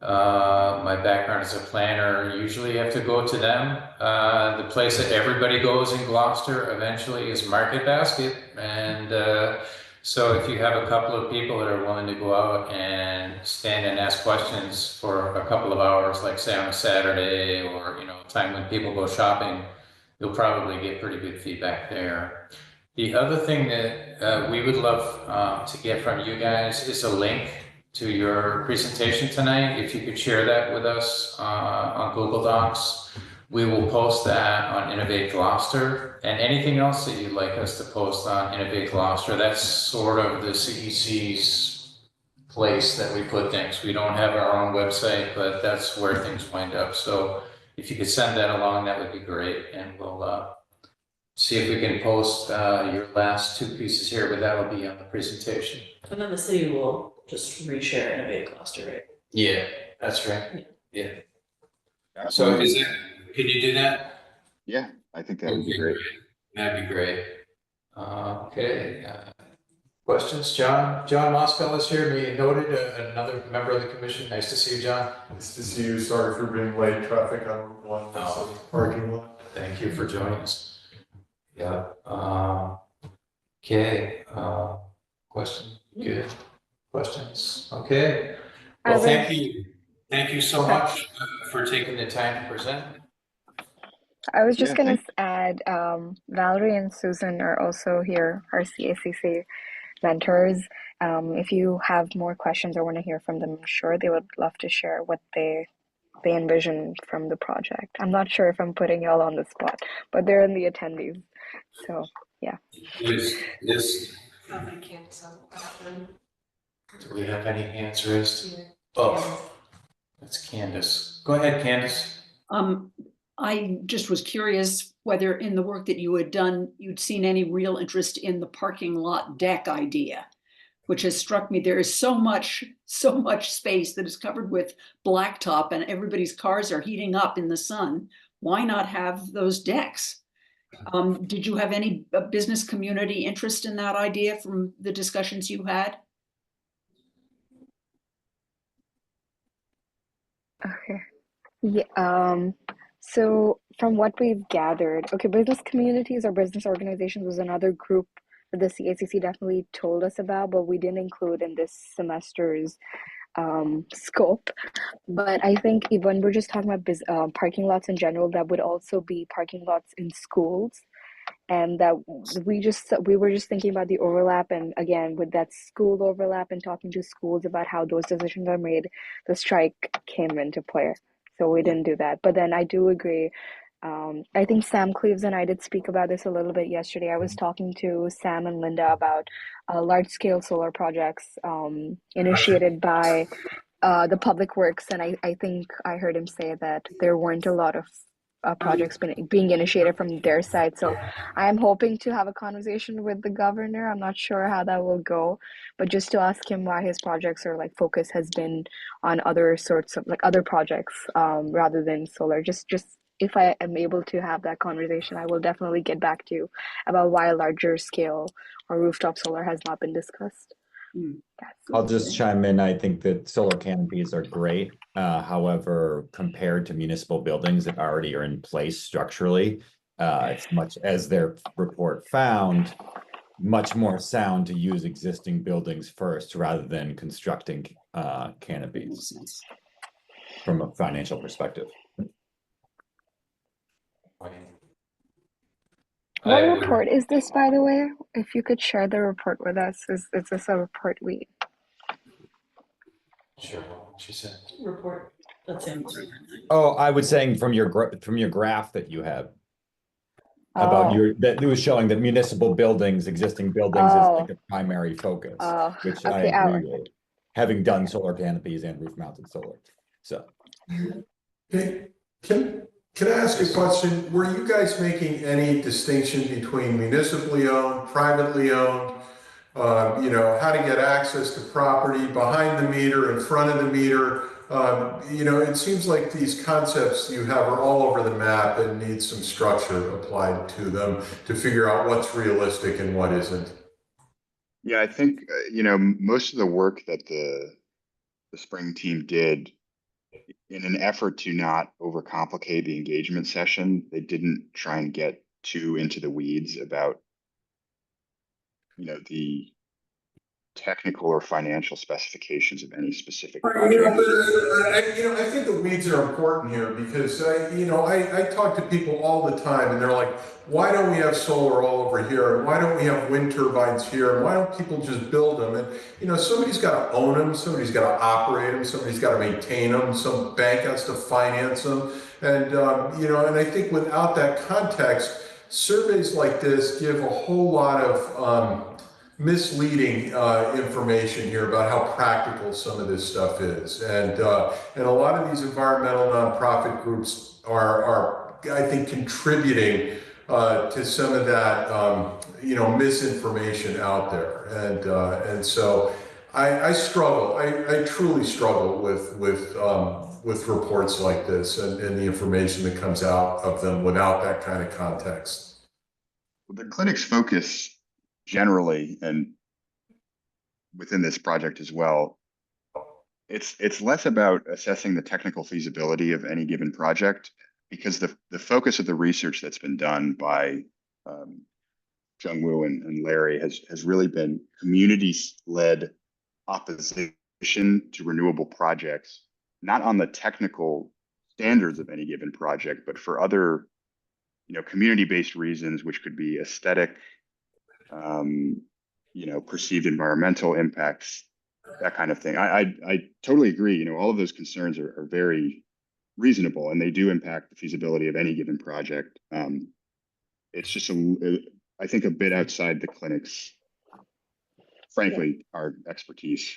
My background as a planner, usually you have to go to them. The place that everybody goes in Gloucester eventually is Market Basket. And so if you have a couple of people that are willing to go out and stand and ask questions for a couple of hours, like say on a Saturday or, you know, time when people go shopping, you'll probably get pretty good feedback there. The other thing that we would love to get from you guys is a link to your presentation tonight. If you could share that with us on Google Docs, we will post that on Innovate Gloucester, and anything else that you'd like us to post on Innovate Gloucester. That's sort of the CEC's place that we put things. We don't have our own website, but that's where things wind up. So if you could send that along, that would be great, and we'll see if we can post your last two pieces here, but that'll be on the presentation. And then the city will just reshare Innovate Gloucester, right? Yeah, that's right. Yeah. So can you do that? Yeah, I think that would be great. That'd be great. Okay. Questions? John Moskell is here. We noted another member of the commission. Nice to see you, John. Nice to see you. Sorry for being late. Traffic on Route 1. Parking lot. Thank you for joining us. Yeah. Okay. Question. Good. Questions. Okay. I Well, was thank you. Thank you so okay. much for taking the time to present. I was just Yeah, gonna thank, add, Valerie and Susan are also here, our CACC mentors. If you have more questions or want to hear from them, I'm sure they would love to share what they envision from the project. I'm not sure if I'm putting y'all on the spot, but they're in the attendees. So yeah. Yes. Yes. I can't, so bathroom. Do we have any hands raised? Yeah. Oh, that's Candace. Go ahead, Candace. I just was curious whether in the work that you had done, you'd seen any real interest in the parking lot deck idea, which has struck me. There is so much space that is covered with blacktop and everybody's cars are heating up in the sun. Why not have those decks? Did you have any business community interest in that idea from the discussions you had? Okay. Yeah. So from what we've gathered, okay, business communities or business organizations was another group that the CACC definitely told us about, but we didn't include in this semester's scope. But I think when we're just talking about parking lots in general, that would also be parking lots in schools. And that we were just thinking about the overlap, and again with that school overlap and talking to schools about how those decisions are made, the strike came into play, so we didn't do that. But then I do agree. I think Sam Cleaves and I did speak about this a little bit yesterday. I was talking to Sam and Linda about large scale solar projects initiated by the public works, and I think I heard him say that there weren't a lot of projects being initiated from their side. So I'm hoping to have a conversation with the governor. I'm not sure how that will go, but just to ask him why his projects or like focus has been on other sorts of like other projects rather than solar. Just if I am able to have that conversation, I will definitely get back to you about why a larger scale or rooftop solar has not been discussed. I'll just chime in. I think that solar canopies are great. However, compared to municipal buildings that already are in place structurally, it's much, as their report found, much more sound to use existing buildings first rather than constructing canopies from a financial perspective. What report is this, by the way? If you could share the report with us, is this a report we? Sure. What she said. Report. That's him. Oh, I was saying from your graph that you have about that it was showing that municipal buildings, existing buildings is like a primary focus, which I okay, agree with, having done solar canopies and roof mounted solar. So. Hey, can I ask a question? Were you guys making any distinction between municipally owned, privately owned, how to get access to property behind the meter, in front of the meter? It seems like these concepts you have are all over the map and need some structure applied to them to figure out what's realistic and what isn't. yeah, I think, most of the work that the spring team did in an effort to not overcomplicate the engagement session, they didn't try and get too into the weeds about, the technical or financial specifications of any specific project. I think the weeds are important here because I talk to people all the time and they're like, why don't we have solar all over here? And why don't we have wind turbines here? And why don't people just build them? And somebody's got to own them, somebody's got to operate them, somebody's got to maintain them, some bank has to finance them. And and I think without that context, surveys like this give a whole lot of misleading information here about how practical some of this stuff is, and a lot of these environmental nonprofit groups are I think contributing to some of that misinformation out there, and so I struggle. I truly struggle with reports like this and the information that comes out of them without that kind of context. The clinic's focus generally, and within this project as well, it's less about assessing the technical feasibility of any given project, because the focus of the research that's been done by Jungwoo and Larry has really been community-led opposition to renewable projects, not on the technical standards of any given project, but for other, community-based reasons, which could be aesthetic, perceived environmental impacts, that kind of thing. I totally agree. All of those concerns are very reasonable, and they do impact the feasibility of any given project. It's just I think a bit outside the clinic's, frankly, our expertise.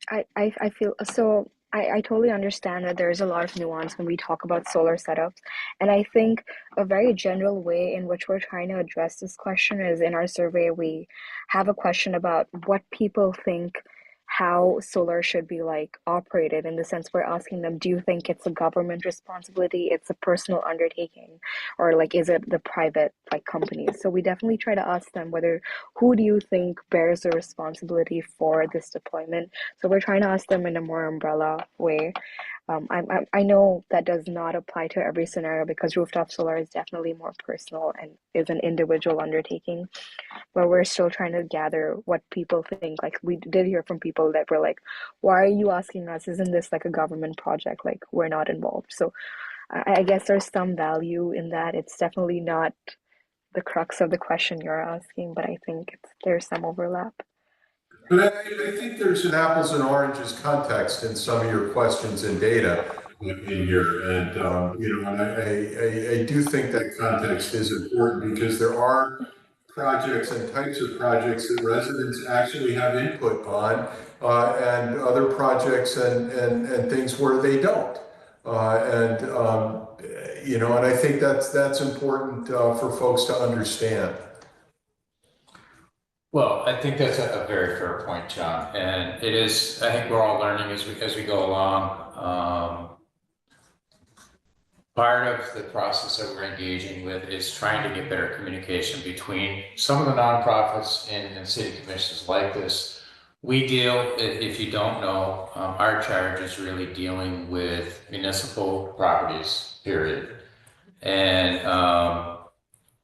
I feel so. I totally understand that there's a lot of nuance when we talk about solar setups. And I think a very general way in which we're trying to address this question is in our survey, we have a question about what people think how solar should be like operated, in the sense we're asking them, do you think it's a government responsibility, it's a personal undertaking, or like is it the private like companies? So we definitely try to ask them who do you think bears the responsibility for this deployment. So we're trying to ask them in a more umbrella way. I know that does not apply to every scenario, because rooftop solar is definitely more personal and is an individual undertaking, but we're still trying to gather what people think. Like, we did hear from people that were like, why are you asking us? Isn't this like a government project? Like, we're not involved. So I guess there's some value in that. It's definitely not the crux of the question you're asking, but I think there's some overlap. But I think there's an apples and oranges context in some of your questions and data in here. And, and I do think that context is important, because there are projects and types of projects that residents actually have input on, and other projects and things where they don't. And I think that's important for folks to understand. Well, I think that's a very fair point, John, and it is. I think we're all learning as we go along. Part of the process that we're engaging with is trying to get better communication between some of the nonprofits and city commissions like this. We deal, if you don't know, our charge is really dealing with municipal properties, period, and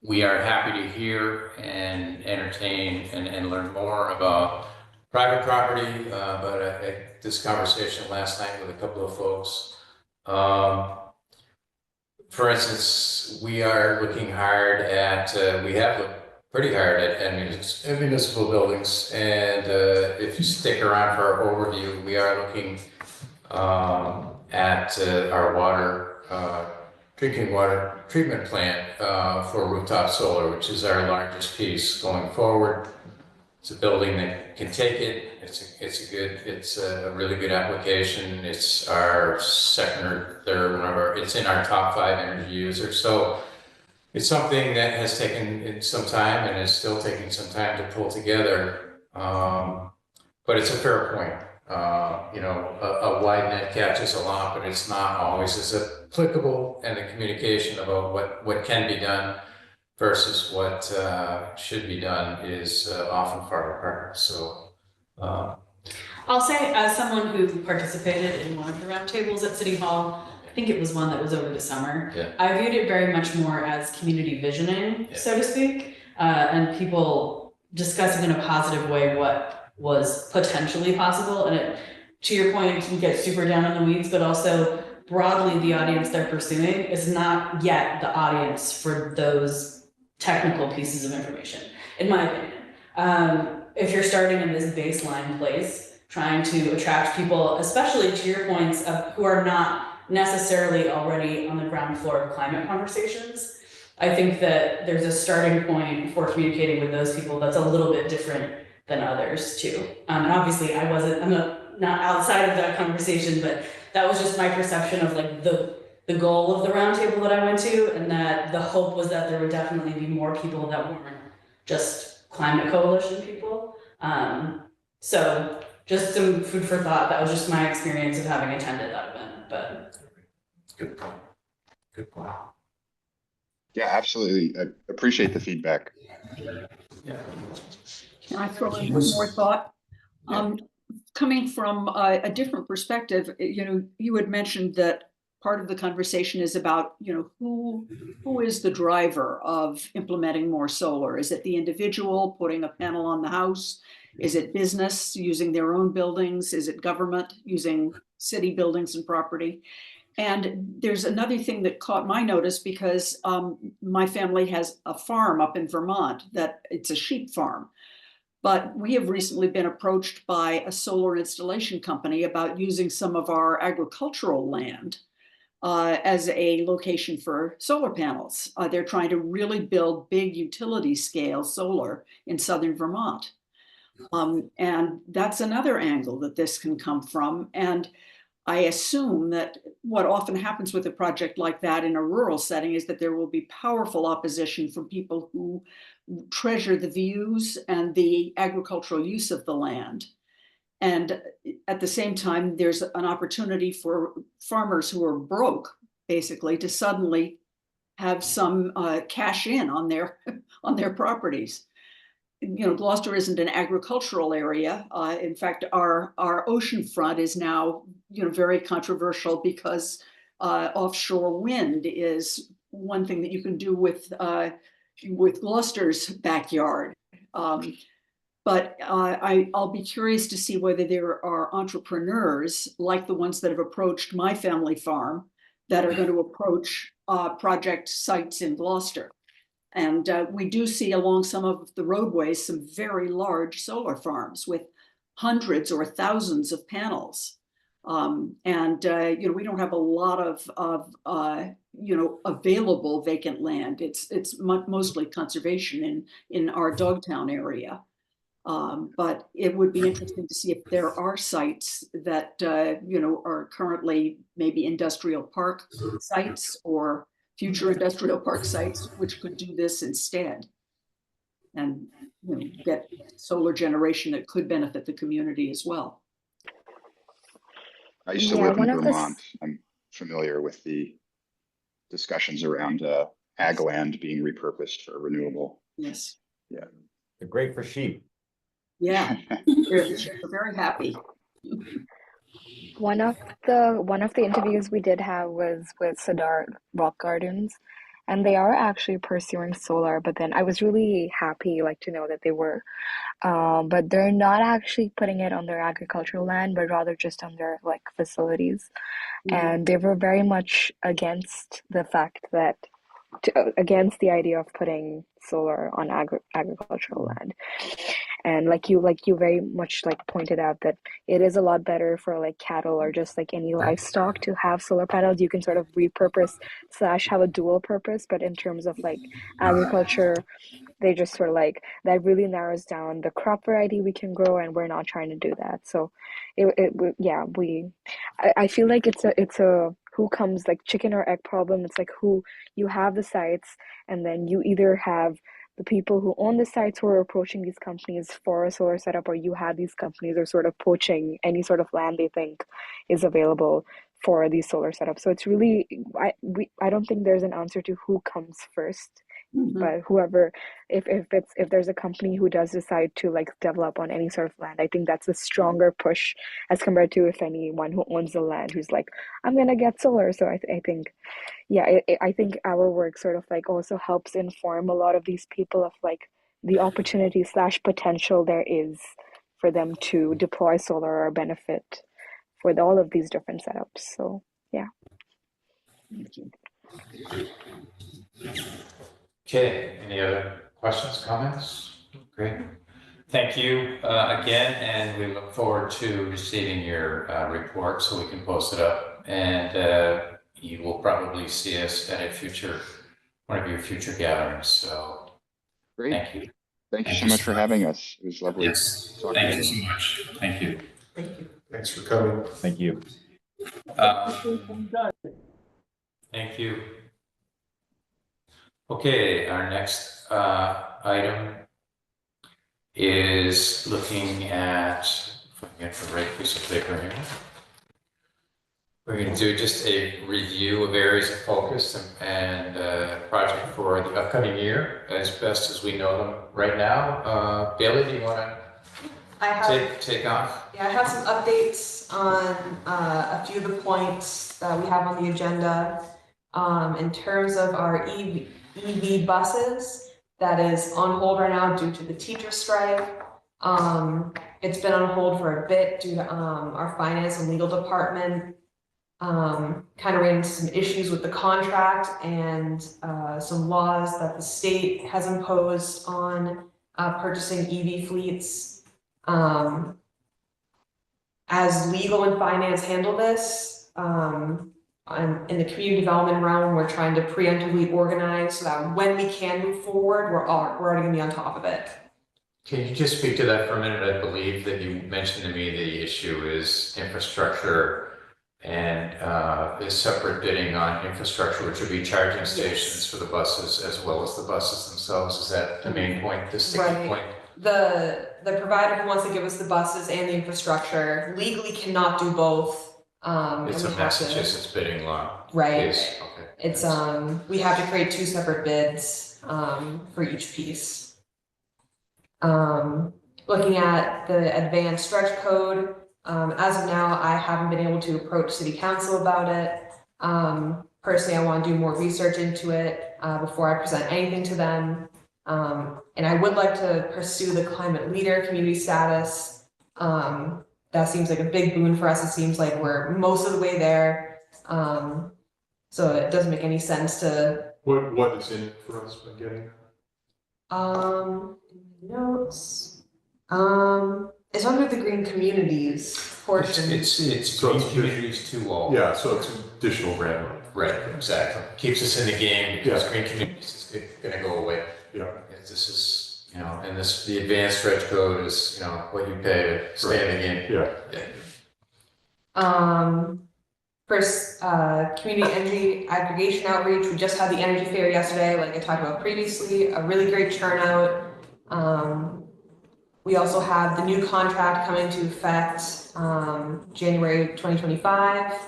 we are happy to hear and entertain and learn more about private property, but this conversation last night with a couple of folks. For instance, we are looking hard at, we have looked pretty hard at municipal buildings, and if you stick around for our overview, we are looking at our drinking water treatment plant for rooftop solar, which is our largest piece going forward. It's a building that can take it. It's a really good application. It's our second or third, it's in our top 5 energy users. So it's something that has taken some time and is still taking some time to pull together. But it's a fair point. A wide net catches a lot, but it's not always as applicable, and the communication about what can be done versus what should be done is often far apart. So I'll say, as someone who participated in one of the roundtables at City Hall, I think it was one that was over the summer. Yeah. I viewed it very much more as community visioning, so to speak, and people discussing in a positive way what was potentially possible. And it, to your point, you can get super down in the weeds, but also broadly the audience they're pursuing is not yet the audience for those technical pieces of information, in my opinion. If you're starting in this baseline place, trying to attract people, especially to your points of who are not necessarily already on the ground floor of climate conversations, I think that there's a starting point for communicating with those people that's a little bit different than others too. And obviously I'm not outside of that conversation, but that was just my perception of like the goal of the roundtable that I went to, and that the hope was that there would definitely be more people that weren't just climate coalition people. So just some food for thought. That was just my experience of having attended that event. But good point. Good point. Yeah, absolutely. I appreciate the feedback. yeah. Can I throw in one more thought? Coming from a different perspective, you had mentioned that part of the conversation is about, who is the driver of implementing more solar? Is it the individual putting a panel on the house? Is it business using their own buildings? Is it government using city buildings and property? And there's another thing that caught my notice because my family has a farm up in Vermont that it's a sheep farm. But we have recently been approached by a solar installation company about using some of our agricultural land as a location for solar panels. They're trying to really build big utility scale solar in southern Vermont. And that's another angle that this can come from. And I assume that what often happens with a project like that in a rural setting is that there will be powerful opposition from people who treasure the views and the agricultural use of the land. And at the same time, there's an opportunity for farmers who are broke, basically, to suddenly have some cash in on their properties. Gloucester isn't an agricultural area. In fact, our ocean front is now, very controversial because offshore wind is one thing that you can do with Gloucester's backyard. But I'll be curious to see whether there are entrepreneurs like the ones that have approached my family farm that are going to approach project sites in Gloucester. And we do see along some of the roadways some very large solar farms with hundreds or thousands of panels. We don't have a lot of available vacant land. It's mostly conservation in our Dogtown area. But it would be interesting to see if there are sites that are currently maybe industrial park sites or future industrial park sites which could do this instead and get solar generation that could benefit the community as well. I used to live in Vermont. I'm familiar with the discussions around ag land being repurposed for renewable. Yes. Yeah. They're great for sheep. Yeah, they're very happy. One of the interviews we did have was with Cedar Rock Gardens, and they are actually pursuing solar. But then I was really happy, to know that they were, but they're not actually putting it on their agricultural land, but rather just on their facilities. And they were very much against the fact that, against the idea of putting solar on agricultural land. And like you very much pointed out that it is a lot better for cattle or just any livestock to have solar panels. You can sort of repurpose / have a dual purpose, but in terms of agriculture, they just sort of that really narrows down the crop variety we can grow, and we're not trying to do that. So I feel like it's a who comes chicken or egg problem. It's who you have the sites, and then you either have the people who own the sites who are approaching these companies for a solar setup, or you have these companies are sort of poaching any sort of land they think is available for these solar setups. So it's really, I don't think there's an answer to who comes first. But whoever, if there's a company who does decide to develop on any sort of land, I think that's a stronger push as compared to if anyone who owns the land who's I'm gonna get solar. So I think, I think our work sort of also helps inform a lot of these people of the opportunity / potential there is for them to deploy solar or benefit for all of these different setups. So yeah. Thank you. Okay, any other questions, comments? Great. Thank you again, and we look forward to receiving your report so we can post it up. And you will probably see us at one of your future gatherings. So Great. Thank you. Thank you so much for having us. It was lovely. Yes, talking thank to you so much. Thank you. Thank you. Thanks for coming. Thank you. Thank you. Okay, our next item is looking at, if I can get the right piece of paper here. We're going to do just a review of areas of focus and project for the upcoming year as best as we know them right now. Bailey, do you want to I have, take off. yeah, I have some updates on a few of the points that we have on the agenda. In terms of our EV buses, that is on hold right now due to the teacher strike. It's been on hold for a bit due to our finance and legal department kind of ran into some issues with the contract and some laws that the state has imposed on purchasing EV fleets. As legal and finance handle this, in the community development realm, we're trying to preemptively organize so that when we can move forward, we're already gonna be on top of it. Can you just speak to that for a minute? I believe that you mentioned to me the issue is infrastructure and is separate bidding on infrastructure, which would be charging stations for the buses as well as the buses themselves. Is that the main point, the sticking point? The provider who wants to give us the buses and the infrastructure legally cannot do both. It's a Massachusetts bidding law. Right. Case. Okay. It's we have to create 2 separate bids for each piece. Looking at the advanced stretch code, as of now, I haven't been able to approach city council about it. Personally, I want to do more research into it before I present anything to them. And I would like to pursue the climate leader community status. That seems like a big boon for us. It seems like we're most of the way there. So it doesn't make any sense to. What is in it for us by getting that? Notes. It's under the green communities portion. It's So green it's- communities too low. Yeah, so it's additional grant money. Right, exactly. Keeps us in the game because Yeah. green communities is gonna go away. Yeah. This is, and the advanced stretch code is, what you pay to stay in the game. Yeah. First, community energy aggregation outreach. We just had the energy fair yesterday, like I talked about previously, a really great turnout. We also have the new contract coming to effect, January 2025.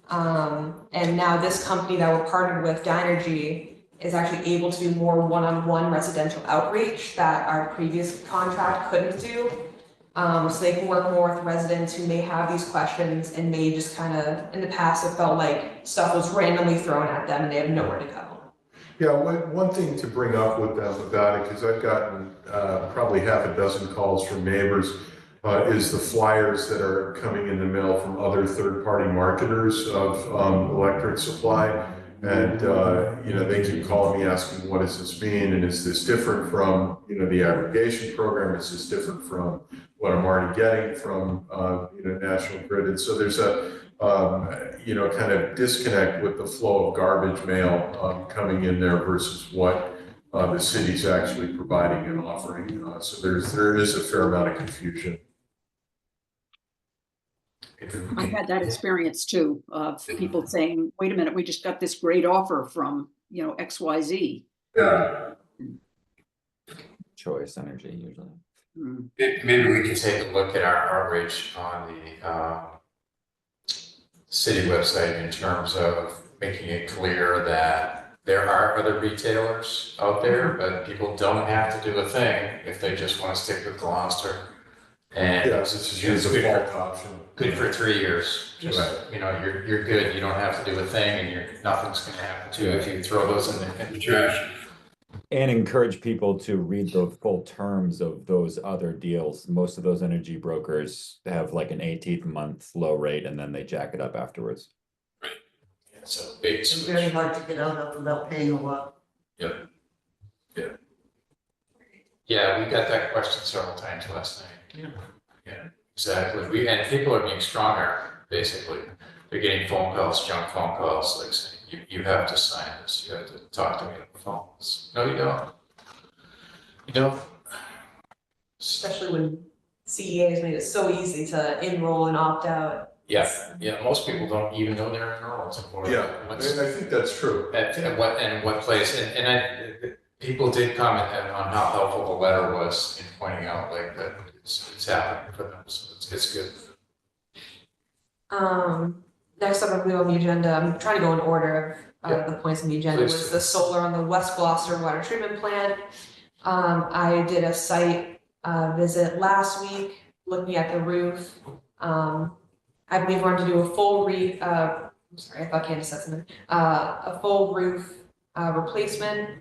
And now this company that we're partnered with, Dynergy, is actually able to do more one-on-one residential outreach that our previous contract couldn't do. So they can work more with residents who may have these questions and may just kind of, in the past, it felt like stuff was randomly thrown at them and they have nowhere to go. Yeah, one thing to bring up with them about it, because I've gotten probably half a dozen calls from neighbors, is the flyers that are coming in the mail from other third-party marketers of electric supply. And, they keep calling me asking, what does this mean? And is this different from, the aggregation program? Is this different from what I'm already getting from, National Grid? And so there's a, kind of disconnect with the flow of garbage mail coming in there versus what the city's actually providing and offering. So there is a fair amount of confusion. I had that experience too, of people saying, wait a minute, we just got this great offer from, XYZ. Yeah. Choice energy usually. Maybe we can take a look at our outreach on the city website in terms of making it clear that there are other retailers out there, but people don't have to do a thing if they just want to stick with Gloucester. And Yes, it's just a default option. Good for 3 years. Just, you're good. You don't have to do a thing and nothing's going to happen to you if you throw those in the trash. And encourage people to read the full terms of those other deals. Most of those energy brokers have like an 18th month low rate and then they jack it up afterwards. Right. Yeah, so big It's switch. very hard to get out of without paying a lot. Yep. Yeah. Yeah, we got that question several times last night. Yeah, exactly. And people are being stronger, basically. They're getting phone calls, junk phone calls, like saying, you have to sign this, you have to talk to me on the phone. No, you don't. You don't. Especially when CEA has made it so easy to enroll and opt out. Yeah, most people don't even know they're enrolled. Yeah, I think that's true. At what place, and people did comment on how helpful the letter was in pointing out like that it's happening for them, so it's good. Next up, I believe on the agenda, I'm trying to go in order of the points on the agenda, Please was do. the solar on the West Gloucester Water Treatment Plant. I did a site visit last week. looking at the roof. I believe we're going to do a full I'm sorry, I thought Candace said something. A full roof replacement.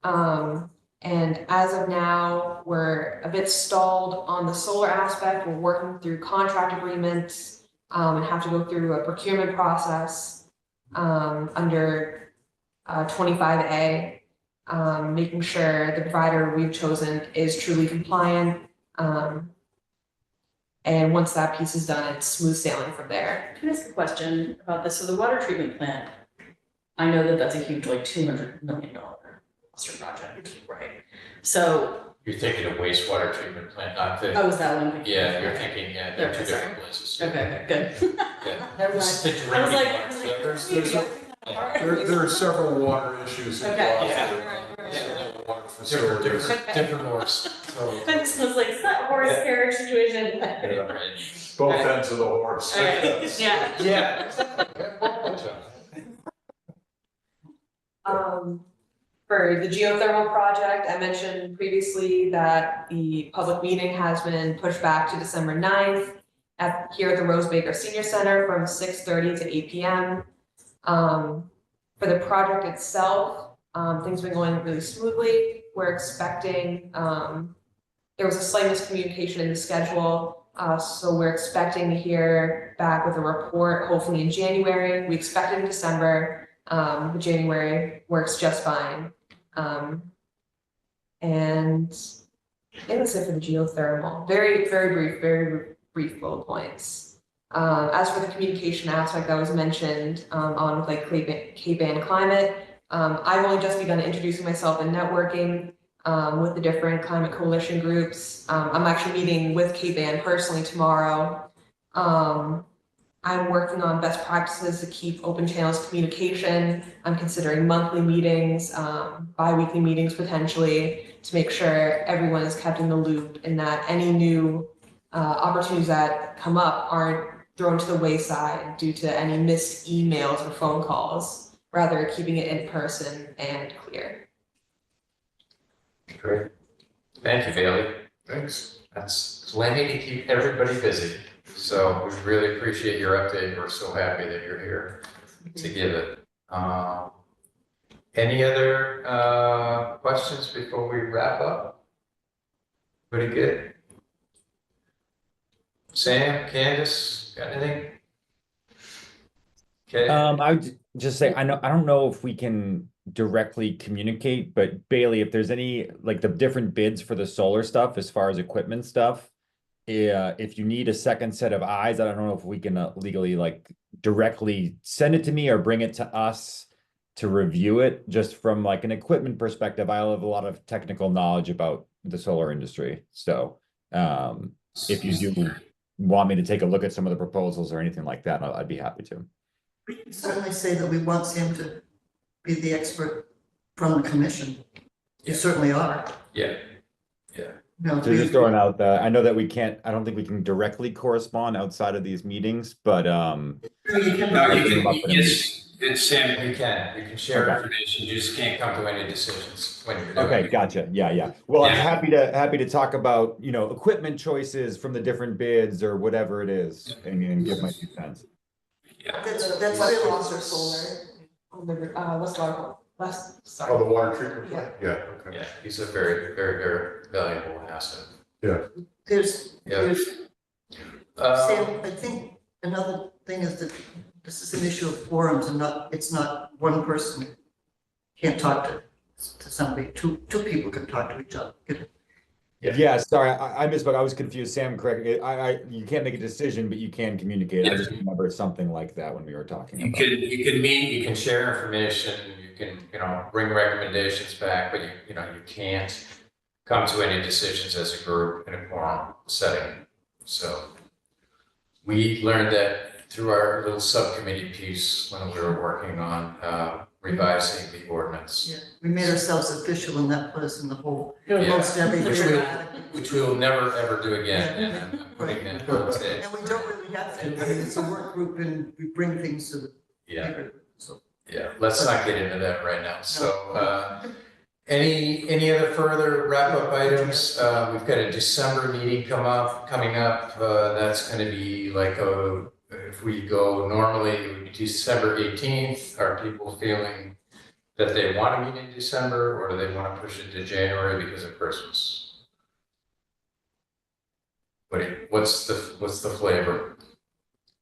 And as of now, we're a bit stalled on the solar aspect. We're working through contract agreements and have to go through a procurement process under 25A, making sure the provider we've chosen is truly compliant. And once that piece is done, it's smooth sailing from there. Can I ask a question about this? So the water treatment plant, I know that that's a huge, like $200 million cluster project, right? So, You're thinking of wastewater treatment plant, not the. oh, is that one? Yeah, you're thinking, yeah, they're two Okay, sorry. different places. Okay, good. Yeah. Never mind. It's the I was drinking like, ones. There are several water issues Okay. involved. Yeah. Water Different, facilities. different wars. I just was like, it's that horse Yeah. carriage situation. Right. Both ends of the horse. Alright, yeah. Yeah. For the geothermal project, I mentioned previously that the public meeting has been pushed back to December 9th here at the Rose Baker Senior Center from 6:30 to 8 p.m. For the project itself, things have been going really smoothly. We're expecting, there was a slight miscommunication in the schedule, so we're expecting to hear back with a report hopefully in January. We expect it in December, but January works just fine. And I think that's it for the geothermal. Very brief bullet points. As for the communication aspect that was mentioned on like K-band climate, I've only just begun introducing myself and networking with the different climate coalition groups. I'm actually meeting with K-band personally tomorrow. I'm working on best practices to keep open channels of communication. I'm considering monthly meetings, bi-weekly meetings potentially, to make sure everyone is kept in the loop and that any new opportunities that come up aren't thrown to the wayside due to any missed emails or phone calls, rather keeping it in person and clear. Great. Thank you, Bailey. Thanks. That's plenty to keep everybody busy. So we really appreciate your update. We're so happy that you're here to give it. Any other questions before we wrap up? Pretty good. Sam, Candace, got anything? Okay. I would just say, I don't know if we can directly communicate, but Bailey, if there's any, like the different bids for the solar stuff, as far as equipment stuff, if you need a second set of eyes, I don't know if we can legally like directly send it to me or bring it to us to review it. Just from like an equipment perspective, I have a lot of technical knowledge about the solar industry. So if you do want me to take a look at some of the proposals or anything like that, I'd be happy to. We can certainly say that we want Sam to be the expert from the commission. You certainly are. Yeah. No, So just throwing out I know that I don't think we can directly correspond outside of these meetings, but you can. No, you can, yes, it's Sam, you can share Okay. information, you just can't come to any decisions when you're doing okay, it. gotcha. Yeah. Well, I'm Yeah. happy to talk about, equipment choices from the different bids or whatever it is and give my 2 cents. Yeah. That's West really Gloucester Solar on the Oh, the water treatment plant? Yeah, okay. Yeah, he's a very valuable asset. There's, Yeah. Sam, I think another thing is that this is an issue of forums and it's not one person can't talk to somebody, two people can talk to each other. Yeah, sorry, I misspoke. I was confused. Sam, correct. You can't make a decision, but you can communicate. I just remember something like that when we were talking You about. can meet, you can share information, you can, bring recommendations back, but you can't come to any decisions as a group in a quorum setting. So we learned that through our little subcommittee piece when we were working on revising the ordinance. Yeah, we made ourselves official and that put us in the hole. Yeah. Most everything. Which we will never, ever do again, and I'm putting that on the stage. And we don't really have to, it's a work group and we bring things to the. Yeah. paper, so. Yeah, let's not get into that right now. So, Any other further wrap-up items? We've got a December meeting coming up. That's gonna be like if we go normally, it would be December 18th. Are people feeling that they want to meet in December, or do they want to push it to January because of Christmas? What's the flavor?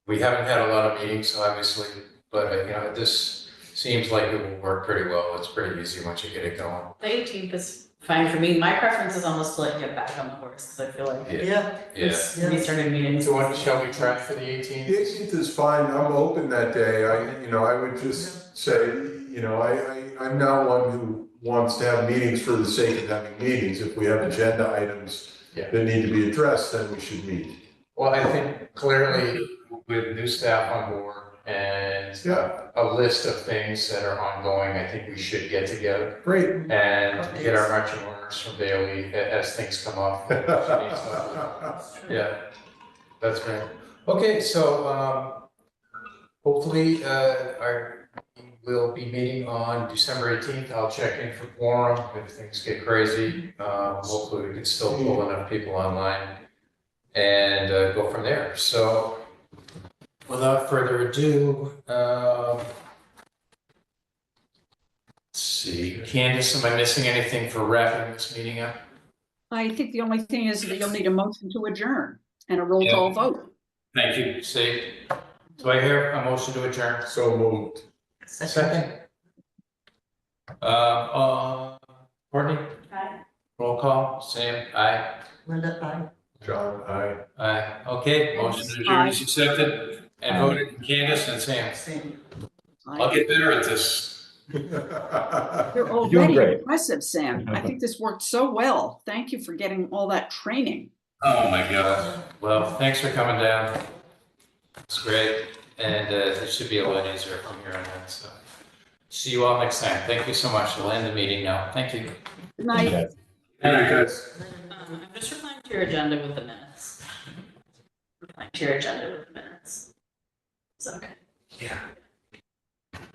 We haven't had a lot of meetings, obviously, but this seems like it will work pretty well. It's pretty easy once you get it going. The 18th is fine for me. My preference is almost to like get back on the horse because I feel like Yeah. it's restarted meetings. So what shall we try for the 18th? The 18th is fine. I'm open that day. I would just say, I'm not one who wants to have meetings for the sake of having meetings. If we have agenda items that need to be addressed, then we should meet. Well, I think clearly with new staff on board and a list of things that are ongoing, I think we should get together. Great. And get our marching orders from Bailey as things come up. Yeah, that's great. Okay, so hopefully we'll be meeting on December 18th. I'll check in for quorum if things get crazy. Hopefully we can still pull enough people online and go from there. So without further ado, let's see, Candace, am I missing anything for wrapping this meeting up? I think the only thing is that you'll need a motion to adjourn and a roll call vote. Thank you, see. Do I hear a motion to adjourn? So moved. Second. Courtney? Aye. Roll call, Sam, aye. Linda, aye. John, aye. Aye, okay, motion to adjourn is accepted and voted, Candace and Sam. Same. I'll get better at this. You're doing already great. impressive, Sam. I think this worked so well. Thank you for getting all that training. Oh, my God. Well, thanks for coming down. It's great, and it should be a lot easier from here on out, so. See you all next time. Thank you so much. We'll end the meeting now. Thank you. Good night. Yes. I'm just replying to your agenda with the minutes. Replying to your agenda with the minutes. Is that okay? Yeah.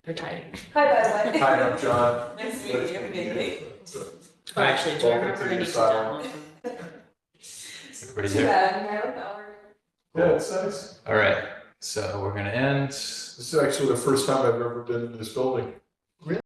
You're tidy. Hi, by the way. Hi, I'm John. Nice to meet you, Bailey. Oh, actually, do I Welcome remember to I need the to asylum. download? Everybody Too here? bad, I like the hour. Yeah, it's nice. All right, so we're gonna end. This is actually the first time I've ever been in this building.